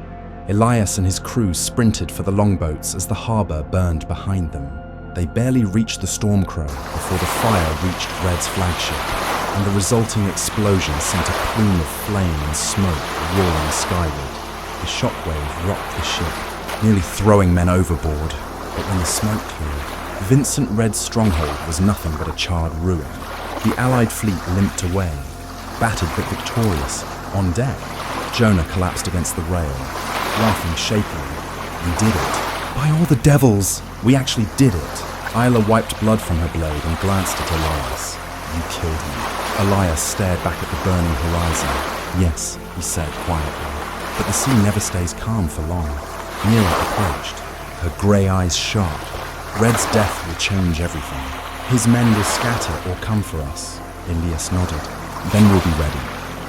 Elias and his crew sprinted for the longboats as the harbour burned behind them. They barely reached the Stormcrow before the fire reached Red's flagship, and the resulting explosion sent a plume of flame and smoke roaring skyward. The shockwave rocked the ship, nearly throwing men overboard. But when the smoke cleared, Vincent Red's stronghold was nothing but a charred ruin. The Allied fleet limped away, battered but victorious, on deck. Jonah collapsed against the rail, laughing shakily. "We did it. By all the devils, we actually did it." Isla wiped blood from her blade and glanced at Elias. "You killed him." Elias stared back at the burning horizon. "Yes," he said quietly, "but the sea never stays calm for long." Mira approached, her grey eyes sharp. "Red's death will change everything. His men will scatter or come for us." Elias nodded. "Then we'll be ready."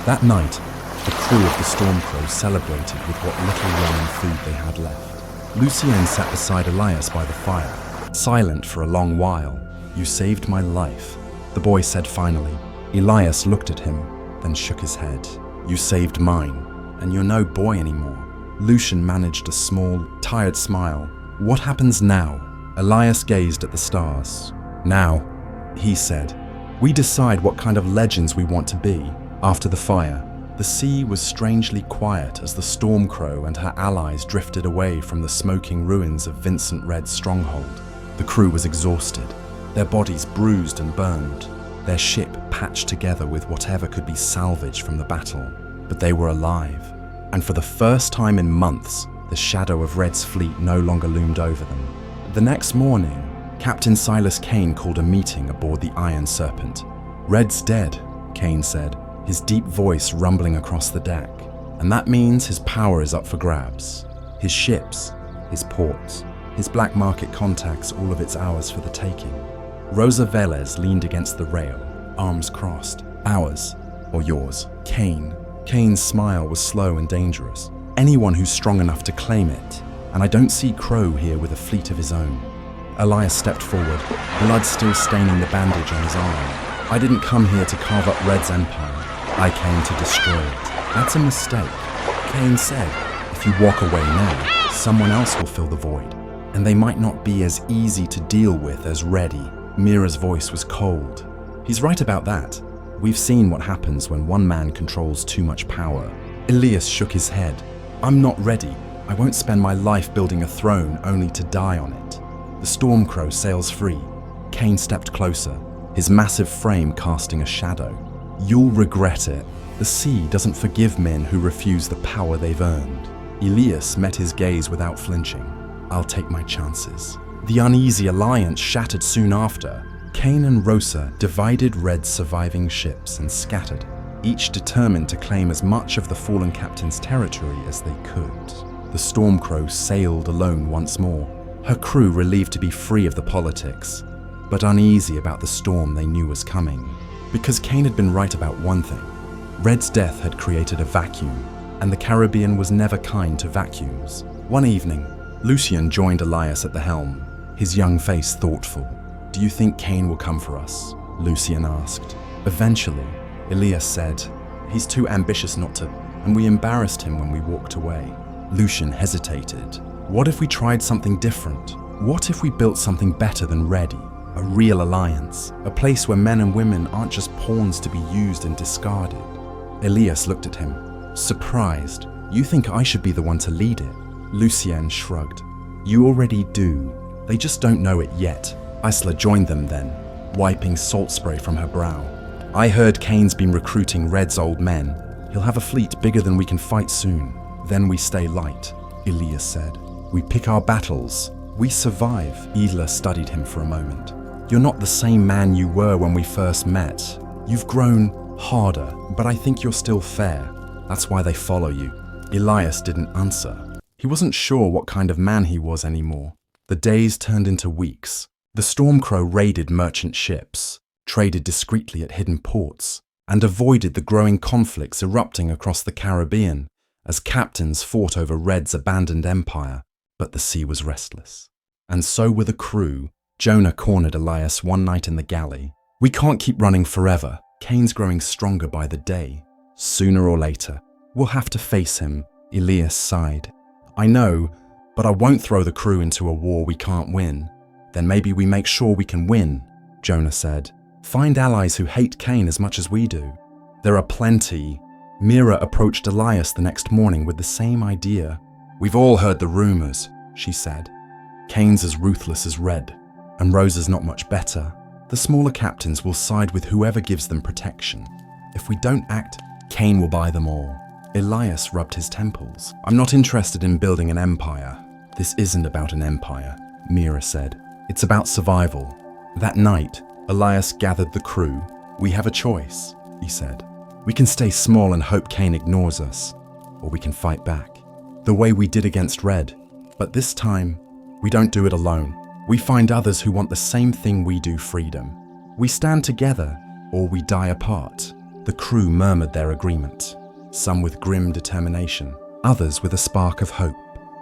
That night, the crew of the Stormcrow celebrated with what little Roman food they had left. Lucien sat beside Elias by the fire, silent for a long while. "You saved my life," the boy said finally. Elias looked at him, then shook his head. "You saved mine, and you're no boy anymore." Lucian managed a small, tired smile. "What happens now?" Elias gazed at the stars. "Now," he said, "we decide what kind of legends we want to be." After the fire, the sea was strangely quiet as the Stormcrow and her allies drifted away from the smoking ruins of Vincent Red's stronghold. The crew was exhausted, their bodies bruised and burned, their ship patched together with whatever could be salvaged from the battle. But they were alive, and for the first time in months, the shadow of Red's fleet no longer loomed over them. The next morning, Captain Silas Kane called a meeting aboard the Iron Serpent. "Red's dead," Kane said, his deep voice rumbling across the deck. And that means his power is up for grabs. His ships, his ports, his black market contacts, all of its hours for the taking. Rosa Velez leaned against the rail, arms crossed. Ours, or yours. Kane's smile was slow and dangerous. Anyone who's strong enough to claim it. And I don't see Crowe here with a fleet of his own. Elias stepped forward, blood still staining the bandage on his arm. I didn't come here to carve up Red's empire. I came to destroy it. That's a mistake. Kane said, if you walk away now, someone else will fill the void. And they might not be as easy to deal with as Reddy. Mira's voice was cold. He's right about that. We've seen what happens when one man controls too much power. Elias shook his head. I'm not ready. I won't spend my life building a throne only to die on it. The Stormcrow sails free. Kane stepped closer, his massive frame casting a shadow. You'll regret it. The sea doesn't forgive men who refuse the power they've earned. Elias met his gaze without flinching. I'll take my chances. The uneasy alliance shattered soon after. Kane and Rosa divided Red's surviving ships and scattered, each determined to claim as much of the fallen captain's territory as they could. The Stormcrow sailed alone once more, her crew relieved to be free of the politics, but uneasy about the storm they knew was coming. Because Kane had been right about one thing. Red's death had created a vacuum, and the Caribbean was never kind to vacuums. One evening, Lucien joined Elias at the helm, his young face thoughtful. Do you think Kane will come for us? Lucien asked. Eventually, Elias said, he's too ambitious not to, and we embarrassed him when we walked away. Lucien hesitated. What if we tried something different? What if we built something better than Reddy? A real alliance, a place where men and women aren't just pawns to be used and discarded. Elias looked at him, surprised. You think I should be the one to lead it? Lucien shrugged. You already do. They just don't know it yet. Isla joined them then, wiping salt spray from her brow. I heard Kane's been recruiting Red's old men. He'll have a fleet bigger than we can fight soon. Then we stay light, Elias said. We pick our battles. We survive. Isla studied him for a moment. You're not the same man you were when we first met. You've grown harder, but I think you're still fair. That's why they follow you. Elias didn't answer. He wasn't sure what kind of man he was anymore. The days turned into weeks. The Stormcrow raided merchant ships, traded discreetly at hidden ports, and avoided the growing conflicts erupting across the Caribbean as captains fought over Red's abandoned empire. But the sea was restless. And so were the crew. Jonah cornered Elias one night in the galley. We can't keep running forever. Kane's growing stronger by the day. Sooner or later, we'll have to face him. Elias sighed. I know, but I won't throw the crew into a war we can't win. Then maybe we make sure we can win, Jonah said. Find allies who hate Kane as much as we do. There are plenty. Mira approached Elias the next morning with the same idea. We've all heard the rumors, she said. Kane's as ruthless as Red, and Rosa's not much better. The smaller captains will side with whoever gives them protection. If we don't act, Kane will buy them all. Elias rubbed his temples. I'm not interested in building an empire. This isn't about an empire, Mira said. It's about survival. That night, Elias gathered the crew. We have a choice, he said. We can stay small and hope Kane ignores us, or we can fight back, the way we did against Red. But this time, we don't do it alone. We find others who want the same thing we do, freedom. We stand together, or we die apart. The crew murmured their agreement, some with grim determination, others with a spark of hope.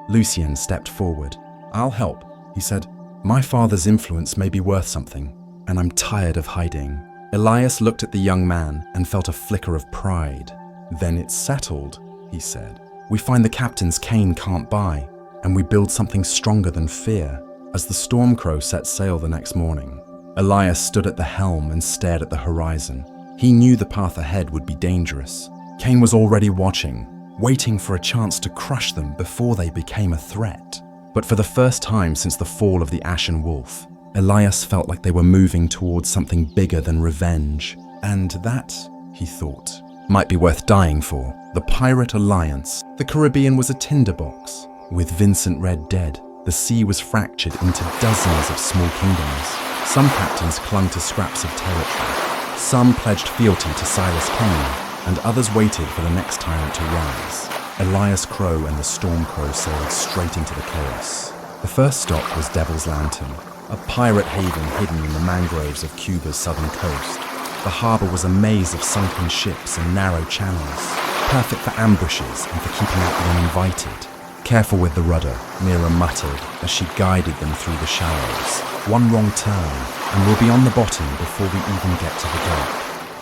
Lucien stepped forward. I'll help, he said. My father's influence may be worth something, and I'm tired of hiding. Elias looked at the young man and felt a flicker of pride. Then it's settled, he said. We find the captains Kane can't buy, and we build something stronger than fear. As the Stormcrow set sail the next morning, Elias stood at the helm and stared at the horizon. He knew the path ahead would be dangerous. Kane was already watching, waiting for a chance to crush them before they became a threat. But for the first time since the fall of the Ashen Wolf, Elias felt like they were moving towards something bigger than revenge. And that, he thought, might be worth dying for. The Pirate Alliance. The Caribbean was a tinderbox. With Vincent Red dead, the sea was fractured into dozens of small kingdoms. Some captains clung to scraps of territory. Some pledged fealty to Silas Kane. and others waited for the next tyrant to rise. Elias Crowe and the Stormcrow sailed straight into the chaos. The first stop was Devil's Lantern, a pirate haven hidden in the mangroves of Cuba's southern coast. The harbour was a maze of sunken ships and narrow channels, perfect for ambushes and for keeping out the uninvited. "Careful with the rudder," Mira muttered as she guided them through the shallows. "One wrong turn, and we'll be on the bottom before we even get to the dock."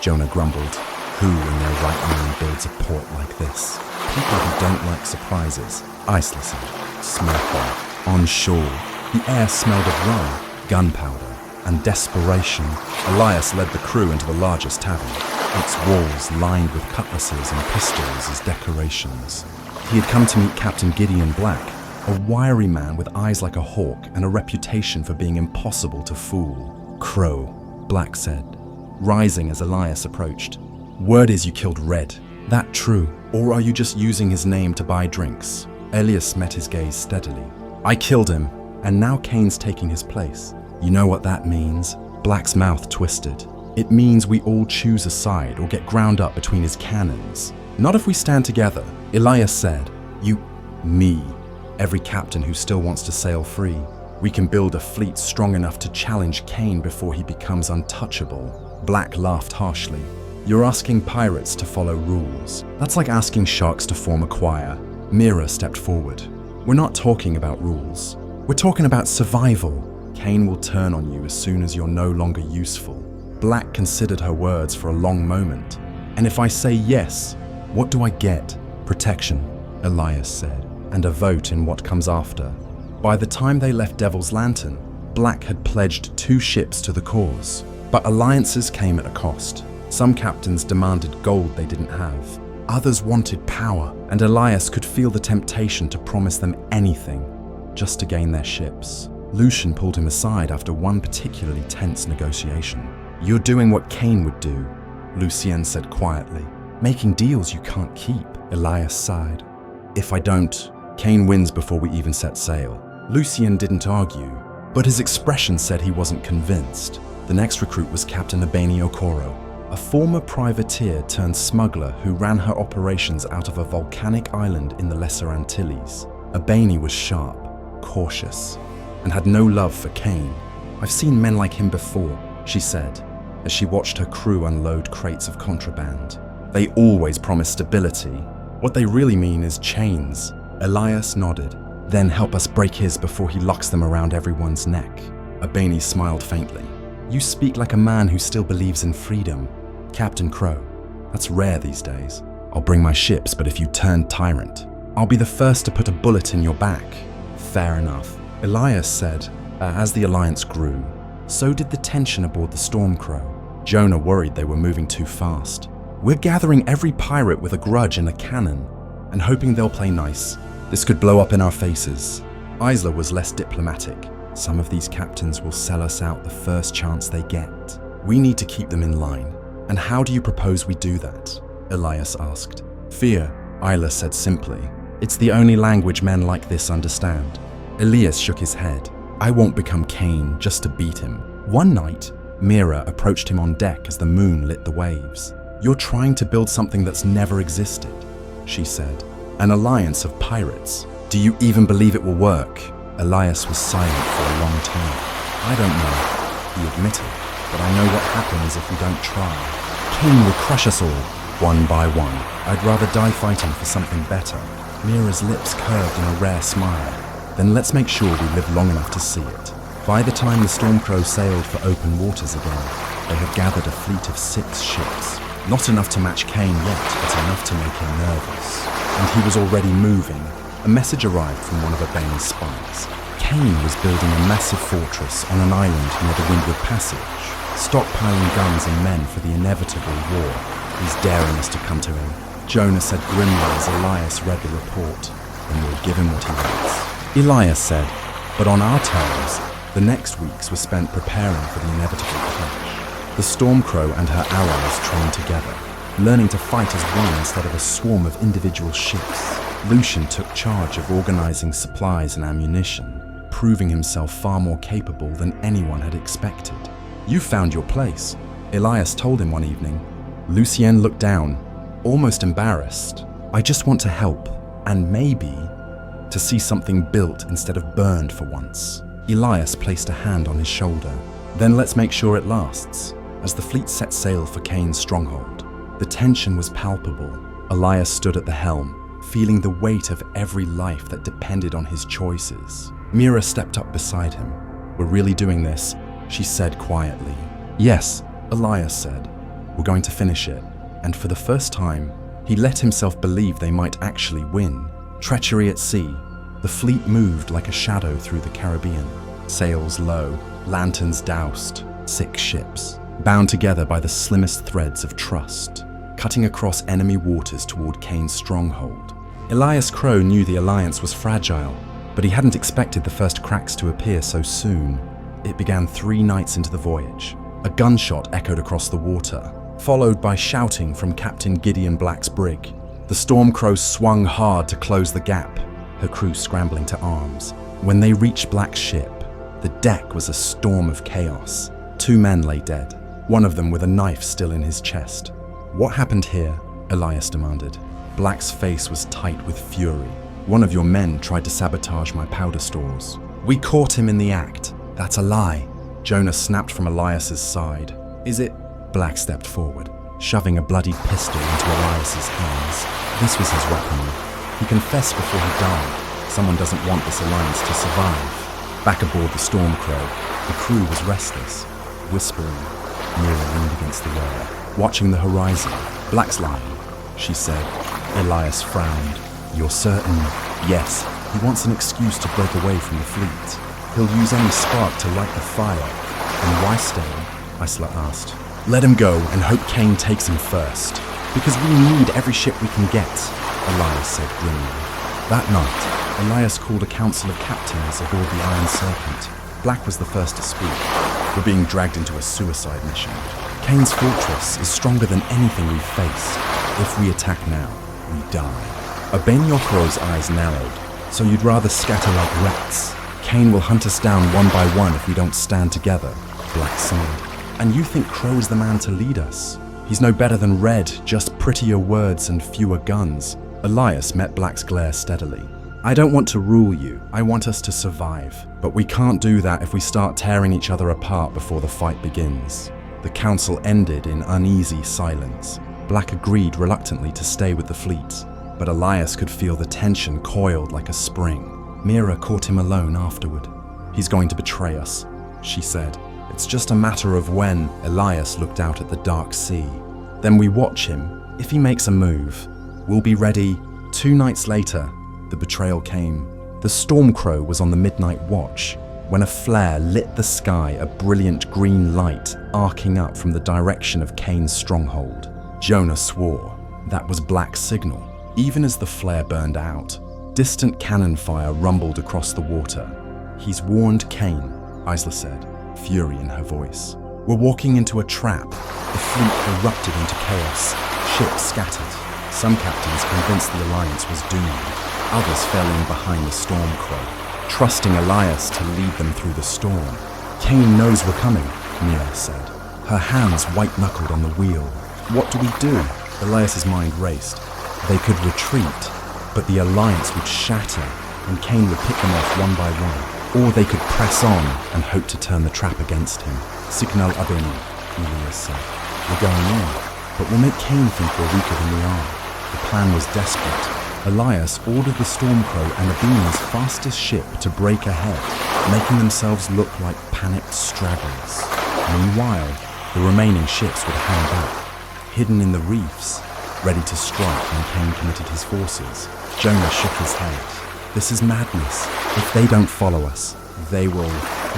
Jonah grumbled. "Who in their right mind builds a port like this? People who don't like surprises," Ice listened, smirking. On shore, the air smelled of rum, gunpowder, and desperation. Elias led the crew into the largest tavern, its walls lined with cutlasses and pistols as decorations. He had come to meet Captain Gideon Black, a wiry man with eyes like a hawk and a reputation for being impossible to fool. "Crow," Black said, rising as Elias approached. "Word is you killed Red. That true? Or are you just using his name to buy drinks?" Elias met his gaze steadily. "I killed him, and now Kane's taking his place." "You know what that means?" Black's mouth twisted. "It means we all choose a side or get ground up between his cannons. Not if we stand together," Elias said. Me, every captain who still wants to sail free. We can build a fleet strong enough to challenge Kane before he becomes untouchable." Black laughed harshly. "You're asking pirates to follow rules. That's like asking sharks to form a choir." Mira stepped forward. "We're not talking about rules. We're talking about survival. Kane will turn on you as soon as you're no longer useful." Black considered her words for a long moment. "And if I say yes, what do I get?" "Protection," Elias said, "and a vote in what comes after." By the time they left Devil's Lantern, Black had pledged 2 ships to the cause. But alliances came at a cost. Some captains demanded gold they didn't have. Others wanted power, and Elias could feel the temptation to promise them anything, just to gain their ships. Lucian pulled him aside after one particularly tense negotiation. "You're doing what Kane would do," Lucien said quietly. "Making deals you can't keep." Elias sighed. "If I don't, Kane wins before we even set sail." Lucien didn't argue, but his expression said he wasn't convinced. The next recruit was Captain Bonny, a former privateer turned smuggler who ran her operations out of a volcanic island in the Lesser Antilles. Bonny was sharp, cautious, and had no love for Kane. "I've seen men like him before," she said, as she watched her crew unload crates of contraband. "They always promise stability. What they really mean is chains." Elias nodded. "Then help us break his before he locks them around everyone's neck." Bonny smiled faintly. "You speak like a man who still believes in freedom." "Captain Crowe, that's rare these days. I'll bring my ships, but if you turn tyrant, I'll be the first to put a bullet in your back." "Fair enough," Elias said. As the alliance grew, so did the tension aboard the Stormcrow. Jonah worried they were moving too fast. "We're gathering every pirate with a grudge and a cannon, and hoping they'll play nice. This could blow up in our faces." Isla was less diplomatic. "Some of these captains will sell us out the first chance they get. We need to keep them in line." "And how do you propose we do that?" Elias asked. "Fear," Isla said simply. "It's the only language men like this understand." Elias shook his head. "I won't become Kane just to beat him." One night, Mira approached him on deck as the moon lit the waves. "You're trying to build something that's never existed," she said. "An alliance of pirates. Do you even believe it will work?" Elias was silent for a long time. "I don't know," he admitted, "but I know what happens if we don't try. Kane will crush us all, one by one. I'd rather die fighting for something better." Mira's lips curved in a rare smile. "Then let's make sure we live long enough to see it." By the time the Stormcrow sailed for open waters again, they had gathered a fleet of 6 ships. Not enough to match Kane yet, but enough to make him nervous. And he was already moving. A message arrived from one of Bonny's spies. Kane was building a massive fortress on an island near the Windward Passage, stockpiling guns and men for the inevitable war. "He's daring us to come to him," Jonah said grimly as Elias read the report. "And we'll give him what he wants." Elias said, "But on our terms." The next weeks were spent preparing for the inevitable clash. The Stormcrow and her allies trained together, learning to fight as one instead of a swarm of individual ships. Lucian took charge of organizing supplies and ammunition, proving himself far more capable than anyone had expected. "You found your place," Elias told him one evening. Lucien looked down. almost embarrassed. "I just want to help, and maybe to see something built instead of burned for once." Elias placed a hand on his shoulder. "Then let's make sure it lasts." As the fleet set sail for Kane's stronghold, the tension was palpable. Elias stood at the helm, feeling the weight of every life that depended on his choices. Mira stepped up beside him. "We're really doing this," she said quietly. "Yes," Elias said. "We're going to finish it." And for the first time, he let himself believe they might actually win. Treachery at sea, the fleet moved like a shadow through the Caribbean. Sails low, lanterns doused, 6 ships, bound together by the slimmest threads of trust, cutting across enemy waters toward Kane's stronghold. Elias Crowe knew the alliance was fragile, but he hadn't expected the first cracks to appear so soon. It began 3 nights into the voyage. A gunshot echoed across the water, followed by shouting from Captain Gideon Black's brig. The Stormcrow swung hard to close the gap, her crew scrambling to arms. When they reached Black's ship, the deck was a storm of chaos. 2 men lay dead, one of them with a knife still in his chest. "What happened here?" Elias demanded. Black's face was tight with fury. "One of your men tried to sabotage my powder stores." "We caught him in the act." "That's a lie." Jonah snapped from Elias's side. "Is it?" Black stepped forward, shoving a bloodied pistol into Elias's hands. This was his weapon. He confessed before he died. Someone doesn't want this alliance to survive. Back aboard the Stormcrow, the crew was restless, whispering. Mira leaned against the rail, watching the horizon. "Black's lying," she said. Elias frowned. "You're certain?" "Yes. He wants an excuse to break away from the fleet. He'll use any spark to light the fire." "And why stay?" Isla asked. "Let him go and hope Kane takes him first. Because we need every ship we can get," Elias said grimly. That night, Elias called a council of captains aboard the Iron Serpent. Black was the first to speak. "We're being dragged into a suicide mission. Kane's fortress is stronger than anything we've faced. If we attack now, we die." Obenyokoro's eyes narrowed. "So you'd rather scatter like rats? Kane will hunt us down one by one if we don't stand together," Black sighed. "And you think Crowe is the man to lead us? He's no better than Red, just prettier words and fewer guns." Elias met Black's glare steadily. "I don't want to rule you, I want us to survive. But we can't do that if we start tearing each other apart before the fight begins." The council ended in uneasy silence. Black agreed reluctantly to stay with the fleet, but Elias could feel the tension coiled like a spring. Mira caught him alone afterward. "He's going to betray us," she said. "It's just a matter of when." Elias looked out at the dark sea. "Then we watch him. If he makes a move, we'll be ready." 2 nights later, the betrayal came. The Stormcrow was on the midnight watch when a flare lit the sky, a brilliant green light arcing up from the direction of Kane's stronghold. Jonah swore that was Black's signal. Even as the flare burned out, distant cannon fire rumbled across the water. "He's warned Kane," Isla said, fury in her voice. "We're walking into a trap." The fleet erupted into chaos. Ships scattered. Some captains convinced the alliance was doomed. Others fell in behind the Stormcrow, trusting Elias to lead them through the storm. "Kane knows we're coming," Mira said, her hands white-knuckled on the wheel. "What do we do?" Elias's mind raced. They could retreat, but the alliance would shatter, and Kane would pick them off one by one. Or they could press on and hope to turn the trap against him. "Signal Abeni," Elias said. "We're going in, but we'll make Kane think we're weaker than we are." The plan was desperate. Elias ordered the Stormcrow and Abeni's fastest ship to break ahead, making themselves look like panicked stragglers. Meanwhile, the remaining ships would hang back, hidden in the reefs, ready to strike when Kane committed his forces. Jonah shook his head. "This is madness. If they don't follow us, they will,"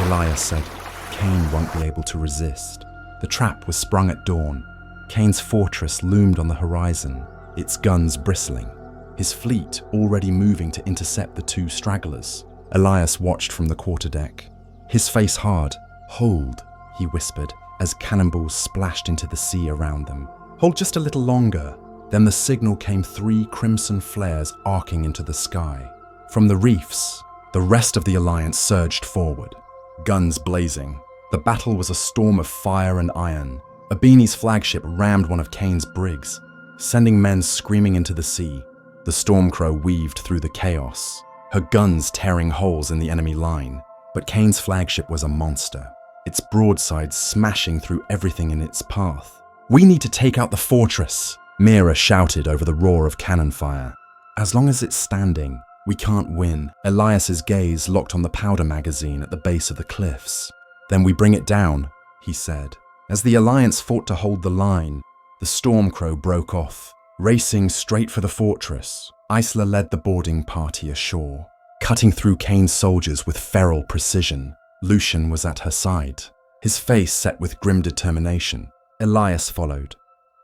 Elias said. "Kane won't be able to resist." The trap was sprung at dawn. Kane's fortress loomed on the horizon, its guns bristling, his fleet already moving to intercept the 2 stragglers. Elias watched from the quarterdeck, his face hard. "Hold," he whispered, as cannonballs splashed into the sea around them. "Hold just a little longer." Then the signal came 3 crimson flares arcing into the sky. From the reefs, the rest of the alliance surged forward, guns blazing. The battle was a storm of fire and iron. Abeni's flagship rammed one of Kane's brigs, sending men screaming into the sea. The Stormcrow weaved through the chaos, her guns tearing holes in the enemy line. But Kane's flagship was a monster, its broadside smashing through everything in its path. "We need to take out the fortress," Mira shouted over the roar of cannon fire. "As long as it's standing, we can't win." Elias's gaze locked on the powder magazine at the base of the cliffs. "Then we bring it down," he said. As the Alliance fought to hold the line, the Stormcrow broke off, racing straight for the fortress. Isla led the boarding party ashore, cutting through Kane's soldiers with feral precision. Lucian was at her side, his face set with grim determination. Elias followed,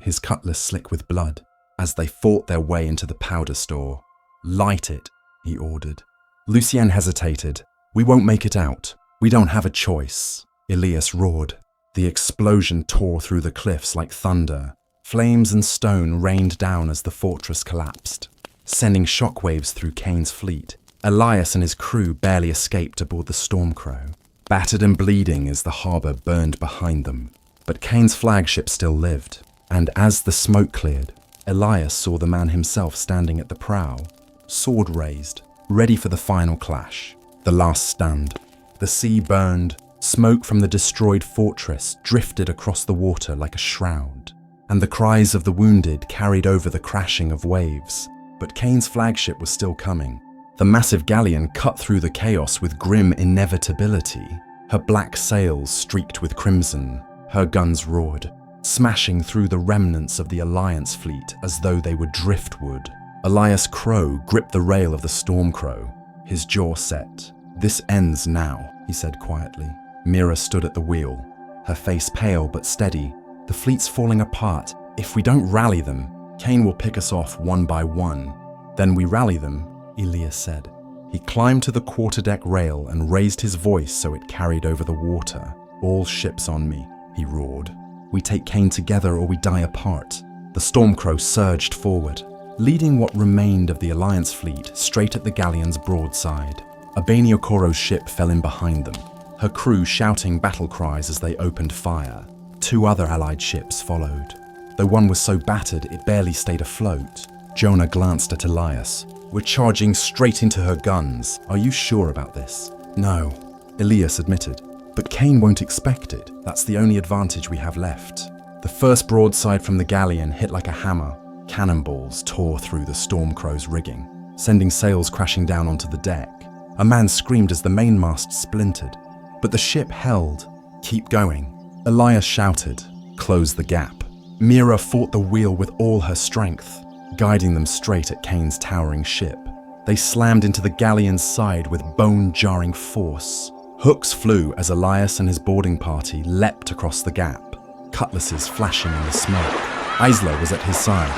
his cutlass slick with blood, as they fought their way into the powder store. "Light it," he ordered. Lucien hesitated. "We won't make it out. We don't have a choice," Elias roared. The explosion tore through the cliffs like thunder. Flames and stone rained down as the fortress collapsed, sending shockwaves through Kane's fleet. Elias and his crew barely escaped aboard the Stormcrow, battered and bleeding as the harbour burned behind them. But Kane's flagship still lived, and as the smoke cleared, Elias saw the man himself standing at the prow, sword raised, ready for the final clash, the last stand. The sea burned, smoke from the destroyed fortress drifted across the water like a shroud, and the cries of the wounded carried over the crashing of waves. But Kane's flagship was still coming. The massive galleon cut through the chaos with grim inevitability, her black sails streaked with crimson. Her guns roared, smashing through the remnants of the Alliance fleet as though they were driftwood. Elias Crowe gripped the rail of the Stormcrow, his jaw set. "This ends now," he said quietly. Mira stood at the wheel, her face pale but steady. "The fleet's falling apart. If we don't rally them, Kane will pick us off one by one." "Then we rally them," Elias said. He climbed to the quarterdeck rail and raised his voice so it carried over the water. "All ships on me," he roared. "We take Kane together or we die apart." The Stormcrow surged forward, leading what remained of the Alliance fleet straight at the galleon's broadside. Bonny Okoro's ship fell in behind them, her crew shouting battle cries as they opened fire. 2 other Allied ships followed, though one was so battered it barely stayed afloat. Jonah glanced at Elias. "We're charging straight into her guns. Are you sure about this?" "No," Elias admitted. "But Kane won't expect it. That's the only advantage we have left." The first broadside from the galleon hit like a hammer. Cannonballs tore through the Stormcrow's rigging, sending sails crashing down onto the deck. A man screamed as the mainmast splintered. But the ship held. "Keep going," Elias shouted. "Close the gap." Mira fought the wheel with all her strength, guiding them straight at Kane's towering ship. They slammed into the galleon's side with bone-jarring force. Hooks flew as Elias and his boarding party leapt across the gap, cutlasses flashing in the smoke. Isla was at his side,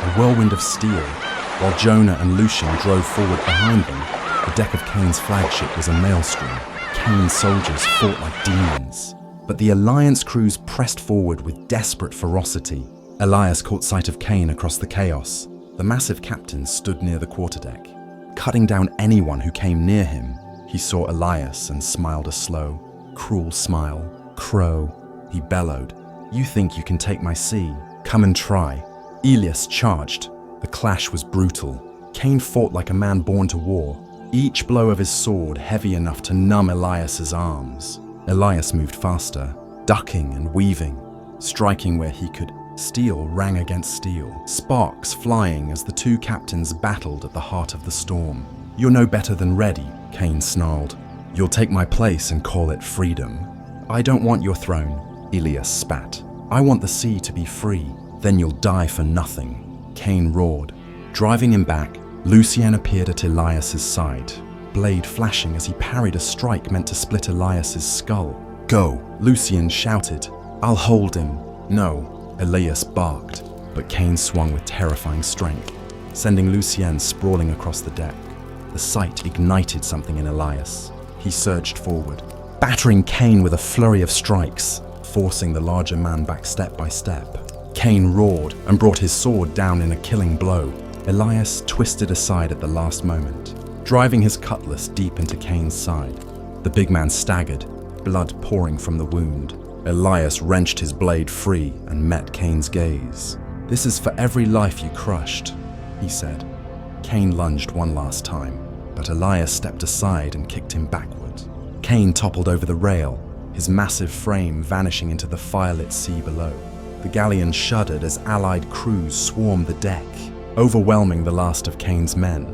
a whirlwind of steel, while Jonah and Lucian drove forward behind them. The deck of Kane's flagship was a maelstrom. Kane's soldiers fought like demons, but the Alliance crews pressed forward with desperate ferocity. Elias caught sight of Kane across the chaos. The massive captain stood near the quarterdeck, cutting down anyone who came near him. He saw Elias and smiled a slow, cruel smile. "Crow," he bellowed. "You think you can take my sea? Come and try." Elias charged. The clash was brutal. Kane fought like a man born to war, each blow of his sword heavy enough to numb Elias's arms. Elias moved faster, ducking and weaving, striking where he could. Steel rang against steel, sparks flying as the 2 captains battled at the heart of the storm. "You're no better than ready," Kane snarled. "You'll take my place and call it freedom." "I don't want your throne," Elias spat. "I want the sea to be free. Then you'll die for nothing," Kane roared. Driving him back, Lucien appeared at Elias's side, blade flashing as he parried a strike meant to split Elias's skull. "Go," Lucien shouted. "I'll hold him." "No," Elias barked, but Kane swung with terrifying strength, sending Lucien sprawling across the deck. The sight ignited something in Elias. He surged forward, battering Kane with a flurry of strikes, forcing the larger man back step by step. Kane roared and brought his sword down in a killing blow. Elias twisted aside at the last moment, driving his cutlass deep into Kane's side. The big man staggered, blood pouring from the wound. Elias wrenched his blade free and met Kane's gaze. "This is for every life you crushed," he said. Cain lunged one last time, but Elias stepped aside and kicked him backward. Cain toppled over the rail, his massive frame vanishing into the firelit sea below. The galleon shuddered as allied crews swarmed the deck, overwhelming the last of Cain's men.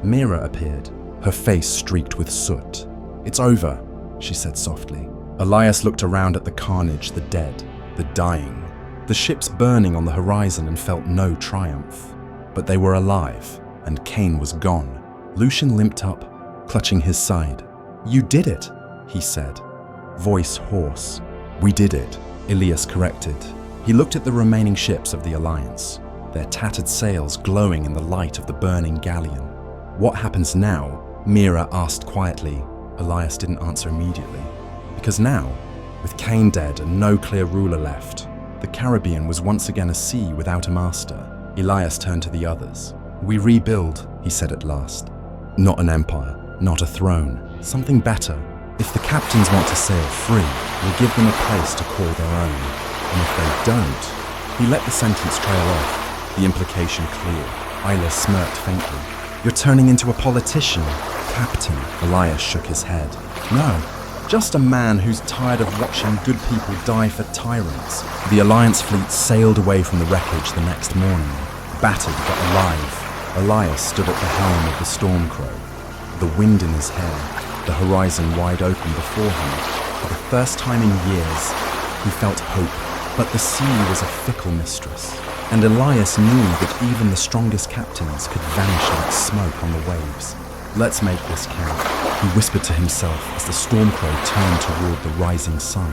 Mira appeared, her face streaked with soot. "It's over," she said softly. Elias looked around at the carnage, the dead, the dying, the ships burning on the horizon, and felt no triumph. But they were alive, and Cain was gone. Lucian limped up, clutching his side. "You did it," he said, voice hoarse. "We did it," Elias corrected. He looked at the remaining ships of the Alliance, their tattered sails glowing in the light of the burning galleon. "What happens now?" Mira asked quietly. Elias didn't answer immediately. Because now, with Cain dead and no clear ruler left, the Caribbean was once again a sea without a master. Elias turned to the others. "We rebuild," he said at last. "Not an empire, not a throne, something better. If the captains want to sail free, we'll give them a place to call their own. And if they don't..." He let the sentence trail off, the implication clear. Isla smirked faintly. "You're turning into a politician." "Captain," Elias shook his head. "No, just a man who's tired of watching good people die for tyrants." The Alliance fleet sailed away from the wreckage the next morning, battered but alive. Elias stood at the helm of the Stormcrow, the wind in his hair, the horizon wide open before him. For the first time in years, he felt hope, but the sea was a fickle mistress, and Elias knew that even the strongest captains could vanish like smoke on the waves. "Let's make this count," he whispered to himself as the Stormcrow turned toward the rising sun.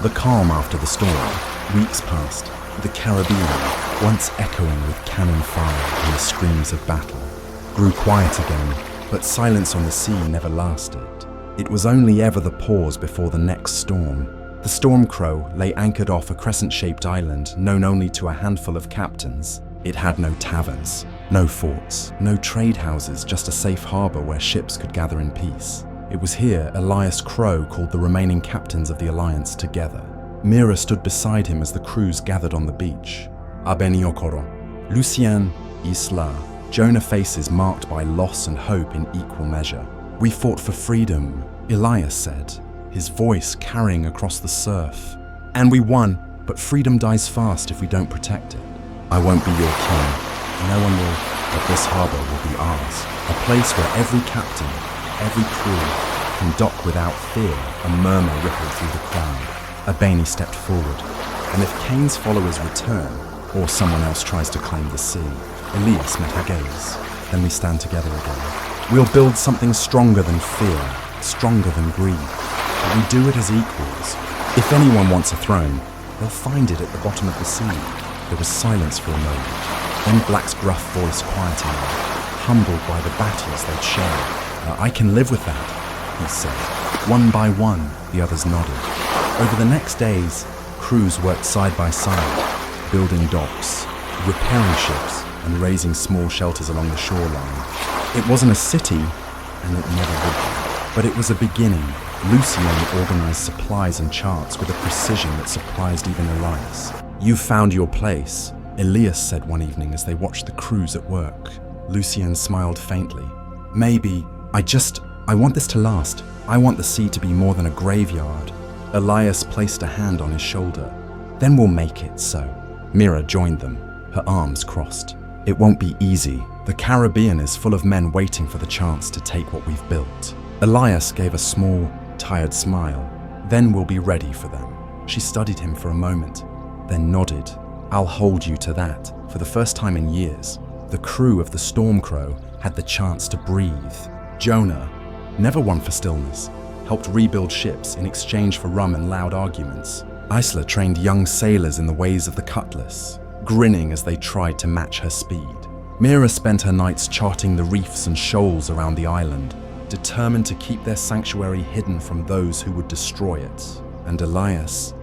The calm after the storm. Weeks passed, the Caribbean, once echoing with cannon fire and the screams of battle, grew quiet again, but silence on the sea never lasted. It was only ever the pause before the next storm. The Stormcrow lay anchored off a crescent-shaped island known only to a handful of captains. It had no taverns, no forts, no trade houses, just a safe harbor where ships could gather in peace. It was here Elias Crowe called the remaining captains of the Alliance together. Mira stood beside him as the crews gathered on the beach. Abeniokoro, Lucien, Isla, Jonah faces marked by loss and hope in equal measure. "We fought for freedom," Elias said, his voice carrying across the surf. "And we won, but freedom dies fast if we don't protect it. I won't be your king. No one will, but this harbor will be ours. A place where every captain, every crew, can dock without fear." A murmur rippled through the crowd. Abeni stepped forward. "And if Cain's followers return, or someone else tries to claim the sea..." Elias met her gaze. "Then we stand together again. We'll build something stronger than fear, stronger than greed. But we do it as equals. If anyone wants a throne, they'll find it at the bottom of the sea." There was silence for a moment. Then Black's gruff voice quieting them, humbled by the battles they'd shared. "I can live with that," he said. One by one, the others nodded. Over the next days, crews worked side by side, building docks, repairing ships, and raising small shelters along the shoreline. It wasn't a city, and it never would be. But it was a beginning. Lucien organized supplies and charts with a precision that surprised even Elias. "You found your place," Elias said one evening as they watched the crews at work. Lucien smiled faintly. "Maybe, I want this to last. I want the sea to be more than a graveyard." Elias placed a hand on his shoulder. "Then we'll make it so." Mira joined them, her arms crossed. "It won't be easy. The Caribbean is full of men waiting for the chance to take what we've built." Elias gave a small, tired smile. "Then we'll be ready for them." She studied him for a moment, then nodded. "I'll hold you to that." For the first time in years, the crew of the Stormcrow had the chance to breathe. Jonah, never one for stillness, helped rebuild ships in exchange for rum and loud arguments. Isla trained young sailors in the ways of the cutlass, grinning as they tried to match her speed. Mira spent her nights charting the reefs and shoals around the island, determined to keep their sanctuary hidden from those who would destroy it. And Elias,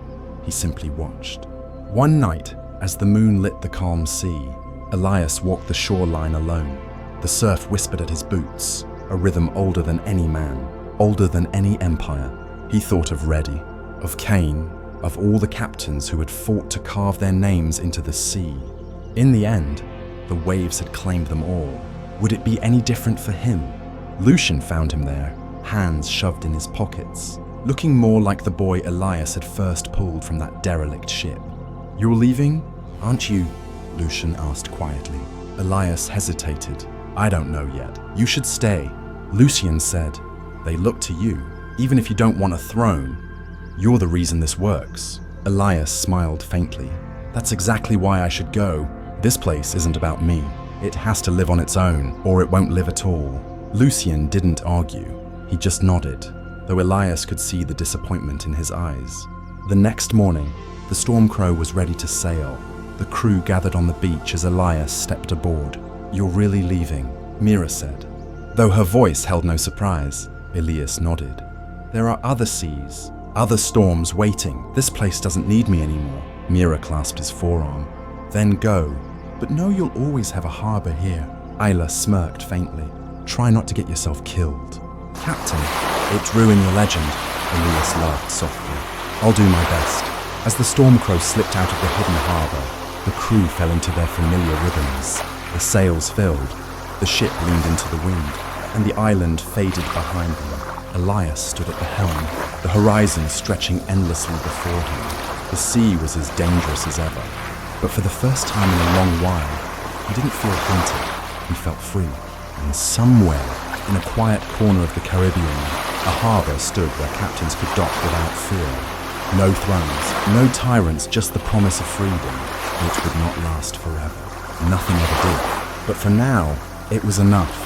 he simply watched. One night, as the moon lit the calm sea, Elias walked the shoreline alone. The surf whispered at his boots, a rhythm older than any man, older than any empire. He thought of Reddy, of Cain, of all the captains who had fought to carve their names into the sea. In the end, the waves had claimed them all. Would it be any different for him? Lucian found him there, hands shoved in his pockets, looking more like the boy Elias had first pulled from that derelict ship. "You're leaving, aren't you?" Lucian asked quietly. Elias hesitated. "I don't know yet. You should stay." Lucian said, "They look to you. Even if you don't want a throne, you're the reason this works." Elias smiled faintly. "That's exactly why I should go. This place isn't about me. It has to live on its own, or it won't live at all." Lucian didn't argue. He just nodded, though Elias could see the disappointment in his eyes. The next morning, the Stormcrow was ready to sail. The crew gathered on the beach as Elias stepped aboard. "You're really leaving," Mira said. Though her voice held no surprise, Elias nodded. "There are other seas, other storms waiting. This place doesn't need me anymore." Mira clasped his forearm. "Then go, but know you'll always have a harbor here." Isla smirked faintly. "Try not to get yourself killed." "Captain, it's ruin your legend," Elias laughed softly. "I'll do my best." As the Stormcrow slipped out of the hidden harbor, the crew fell into their familiar rhythms. The sails filled, the ship leaned into the wind, and the island faded behind them. Elias stood at the helm, the horizon stretching endlessly before him. The sea was as dangerous as ever, but for the first time in a long while, he didn't feel haunted. He felt free. And somewhere, in a quiet corner of the Caribbean, a harbor stood where captains could dock without fear. No thrones, no tyrants, just the promise of freedom, which would not last forever. Nothing ever did. But for now, it was enough.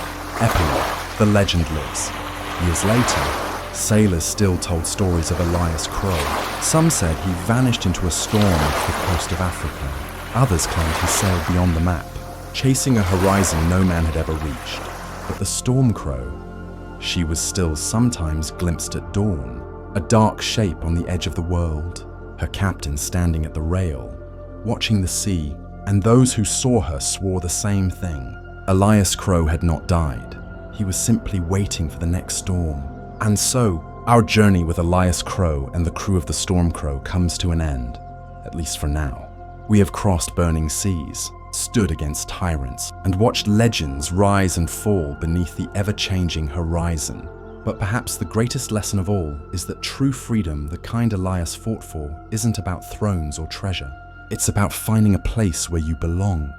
Epilogue, the legend lives. Years later, sailors still told stories of Elias Crowe. Some said he vanished into a storm off the coast of Africa. Others claimed he sailed beyond the map, chasing a horizon no man had ever reached. But the Stormcrow, she was still sometimes glimpsed at dawn, a dark shape on the edge of the world, her captain standing at the rail, watching the sea, and those who saw her swore the same thing. Elias Crowe had not died. He was simply waiting for the next storm. And so, our journey with Elias Crowe and the crew of the Stormcrow comes to an end, at least for now. We have crossed burning seas, stood against tyrants, and watched legends rise and fall beneath the ever-changing horizon. But perhaps the greatest lesson of all is that true freedom, the kind Elias fought for, isn't about thrones or treasure. It's about finding a place where you belong,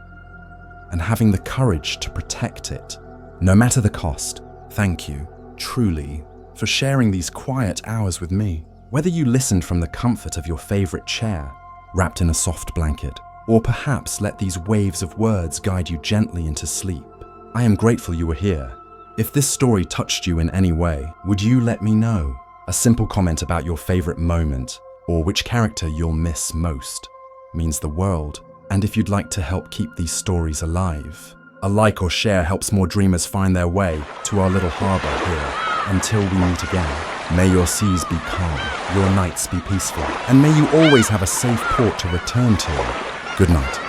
and having the courage to protect it, no matter the cost. Thank you, truly, for sharing these quiet hours with me. Whether you listened from the comfort of your favorite chair, wrapped in a soft blanket, or perhaps let these waves of words guide you gently into sleep, I am grateful you were here. If this story touched you in any way, would you let me know? A simple comment about your favorite moment, or which character you'll miss most, means the world. And if you'd like to help keep these stories alive, a like or share helps more dreamers find their way to our little harbor here. Until we meet again, may your seas be calm, your nights be peaceful, and may you always have a safe port to return to. Good night,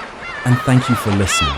and thank you for listening.